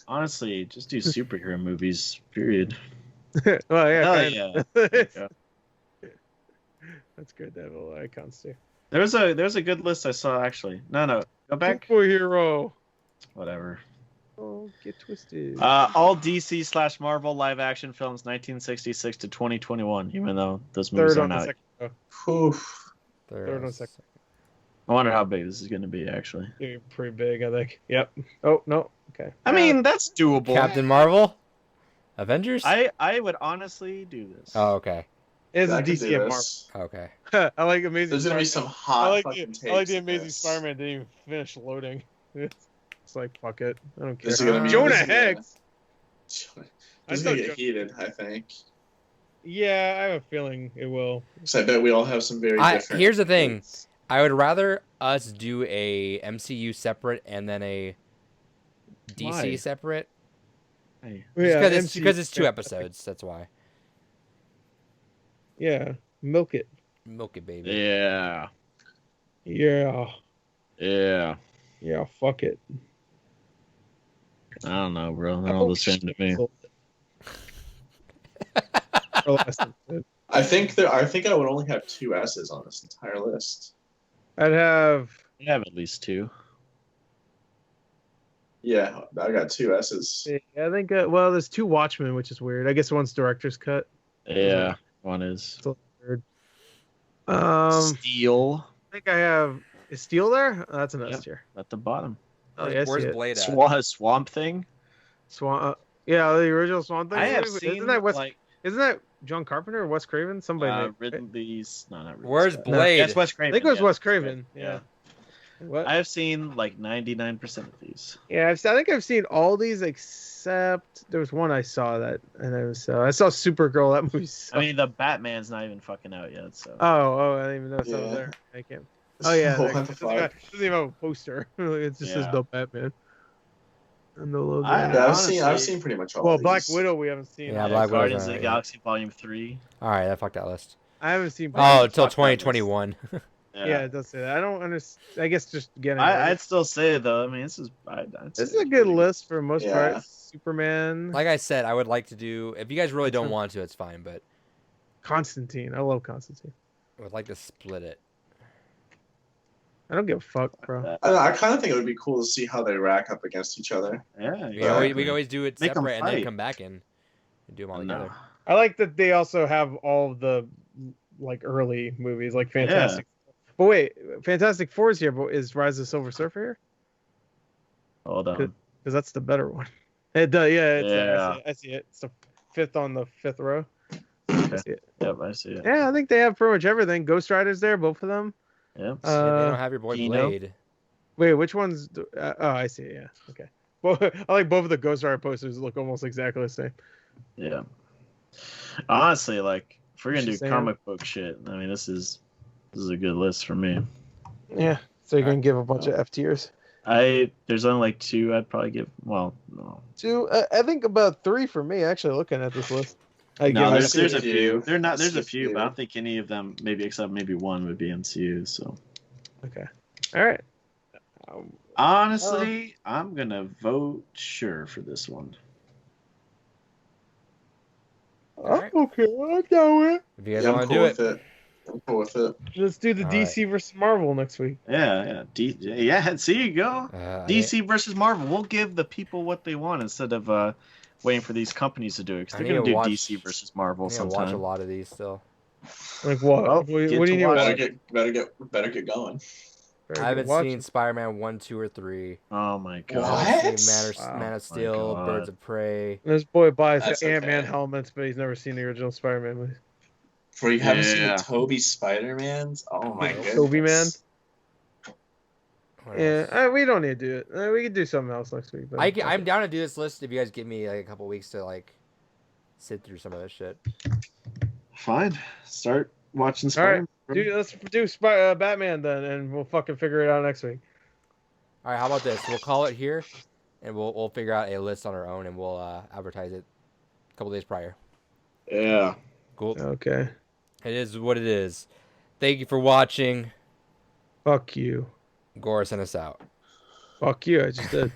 Honestly, just do superhero movies. Period. Well, yeah, Hell kinda. yeah. That's good to have little icons too. There's a good list I saw actually. No, go back. Superhero. Whatever. Oh, get twisted. All DC/Marvel live action films 1966 to 2021. Even though those movies Third are on the not. second row. whew. Third on the second. I wonder how big this is going to be actually. Yeah, pretty big, I think. Yep. Oh no. Okay. I mean, that's doable. Captain Marvel, Avengers. I would honestly do this. Oh, okay. It's I could DC do and this. Okay. Marvel. I like Amazing. There's gonna be some hot I like fucking the, takes. I like the of Amazing this. Spider-Man didn't even finish loading. It's like fuck it. I don't care. This is gonna be- Jonah this is gonna- Hex. It's I gonna thought get Jo- heated, I think. Yeah, I have a feeling it will. So I bet we all have some very different. Here's the thing. takes. I would rather us do a MCU separate and then a DC Why? separate. Hey. Yeah, Because it's two yeah. episodes. That's why. Yeah, milk it. Milk it, baby. Yeah. Yeah, Yeah. yeah. Fuck it. I don't know, bro. They're all the same to me. I think I would only have 2 S's on this entire list. I'd have. I have at least 2. Yeah, I got 2 S's. I think. Well, there's 2 Watchmen, which is weird. I guess one's director's cut. Yeah. One is Third. I Steel think I have. Is Steel there? Oh, that's an S Yep. tier. at the bottom. Oh, yeah, I see Where's it. Blade at? Swamp Thing. Swan. Yeah, the original Swan Thing. I have Isn't seen that Wes? like Isn't that John Carpenter or Wes Craven? Somebody. made- Ridley's. No, not Ridley. Where's Scott. Blade? That's Wes I Craven. think it was yeah. Wes Craven. Yeah. What? I have seen like 99% of these. Yeah, I think I've seen all these except there was one I saw that, and I saw Supergirl. That movie. I mean, the Batman's not even fucking out yet, so. Oh, I didn't even know that was Yeah. there. I can't. Oh yeah, What it the doesn't fuck? even have a poster. It just says Yeah. the Batman. And the logo. I- Yeah, I've Honestly- seen pretty much all. Well, of Black these. Widow we haven't seen. Yeah, yet. Black Widow's Guardians of the alright, Galaxy Volume 3. All right, I fucked that list. I haven't seen. Oh, until fuck that 2021. yeah, it does say that. I don't understand. I guess just getting. I'd still say it, though. I mean, this is. This is a good list for the most Yeah. part. Superman, Like I said, I would like to do. If you guys really don't want to, it's fine. But Constantine. I love Constantine. I would like to split it. I don't give a fuck, bro. I don't know, I kind of think it would be cool to see how they rack up against each other. Yeah. We Exactly. can always do it Make 'em separate and then fight. come back and do them all No. together. I like that they also have all of the like early movies, like Fantastic. But wait, Fantastic Four is here, but is Rise of the Silver Surfer here? Hold on. Because that's the better one. It does, yeah. It's, Yeah. I see it. It's the 5th on the 5th row. I Okay. see it. Yep, I see it. Yeah, I think they have pretty much everything. Ghost Rider's there, both of them. Yep. Yeah, they don't have your boy Kino? Blade. Wait, which one's? Oh, I see it. Yeah, okay. Well, I like both of the Ghost Rider posters look almost exactly the same. Yeah. Honestly, like, if we're gonna do Shazam. comic book shit, I mean, this is a good list for me. Yeah. So you're gonna give a bunch of F tiers. There's only like 2 I'd probably give. Well, no. 2, I think about 3 for me. Actually, looking at this list. I No, give I've it- there's a seen a few. few. There's I've a seen a few, few. but I don't think any of them, maybe except maybe one, would be MCU. So Okay. All right. honestly, I'm gonna vote sure for this one. Alright. Okay, I'm down with it. If you guys Yeah, want I'm to cool do with it. it. I'm cool with it. Let's do the All DC versus Marvel next week. Yeah. Yeah. See, you go. DC versus Marvel. We'll give the people what they want instead of waiting for these companies to do it. Because I they're need gonna to do watch- DC versus Marvel I'm gonna watch a sometime. lot of these still. Like what? Well, what do get you to need to watch watch? Better get going. Very I good. haven't Watch seen it. Spider-Man 1, 2, or 3. Oh my god. What? I haven't seen Wow. Man of My Steel, God. Birds of Prey. This boy buys That's Ant-Man okay. helmets, but he's never seen the original Spider-Man movie. For you haven't seen Yeah. the Toby Spider-Mans? Oh my goodness. Toby Man? What Yeah, else? we don't need to do it. We can do something else next week. But I'm down to do this list if you guys give me like a couple weeks to like sit through some of this shit. Fine. Start watching all right, Spider-Man. let's do Batman then, and we'll fucking figure it out next week. All right, how about this? We'll call it here, and we'll figure out a list on our own, and we'll advertise it a couple days prior. Yeah. Cool. Okay. It is what it is. Thank you for watching. Fuck you. Gore, send us out. Fuck you. I just did.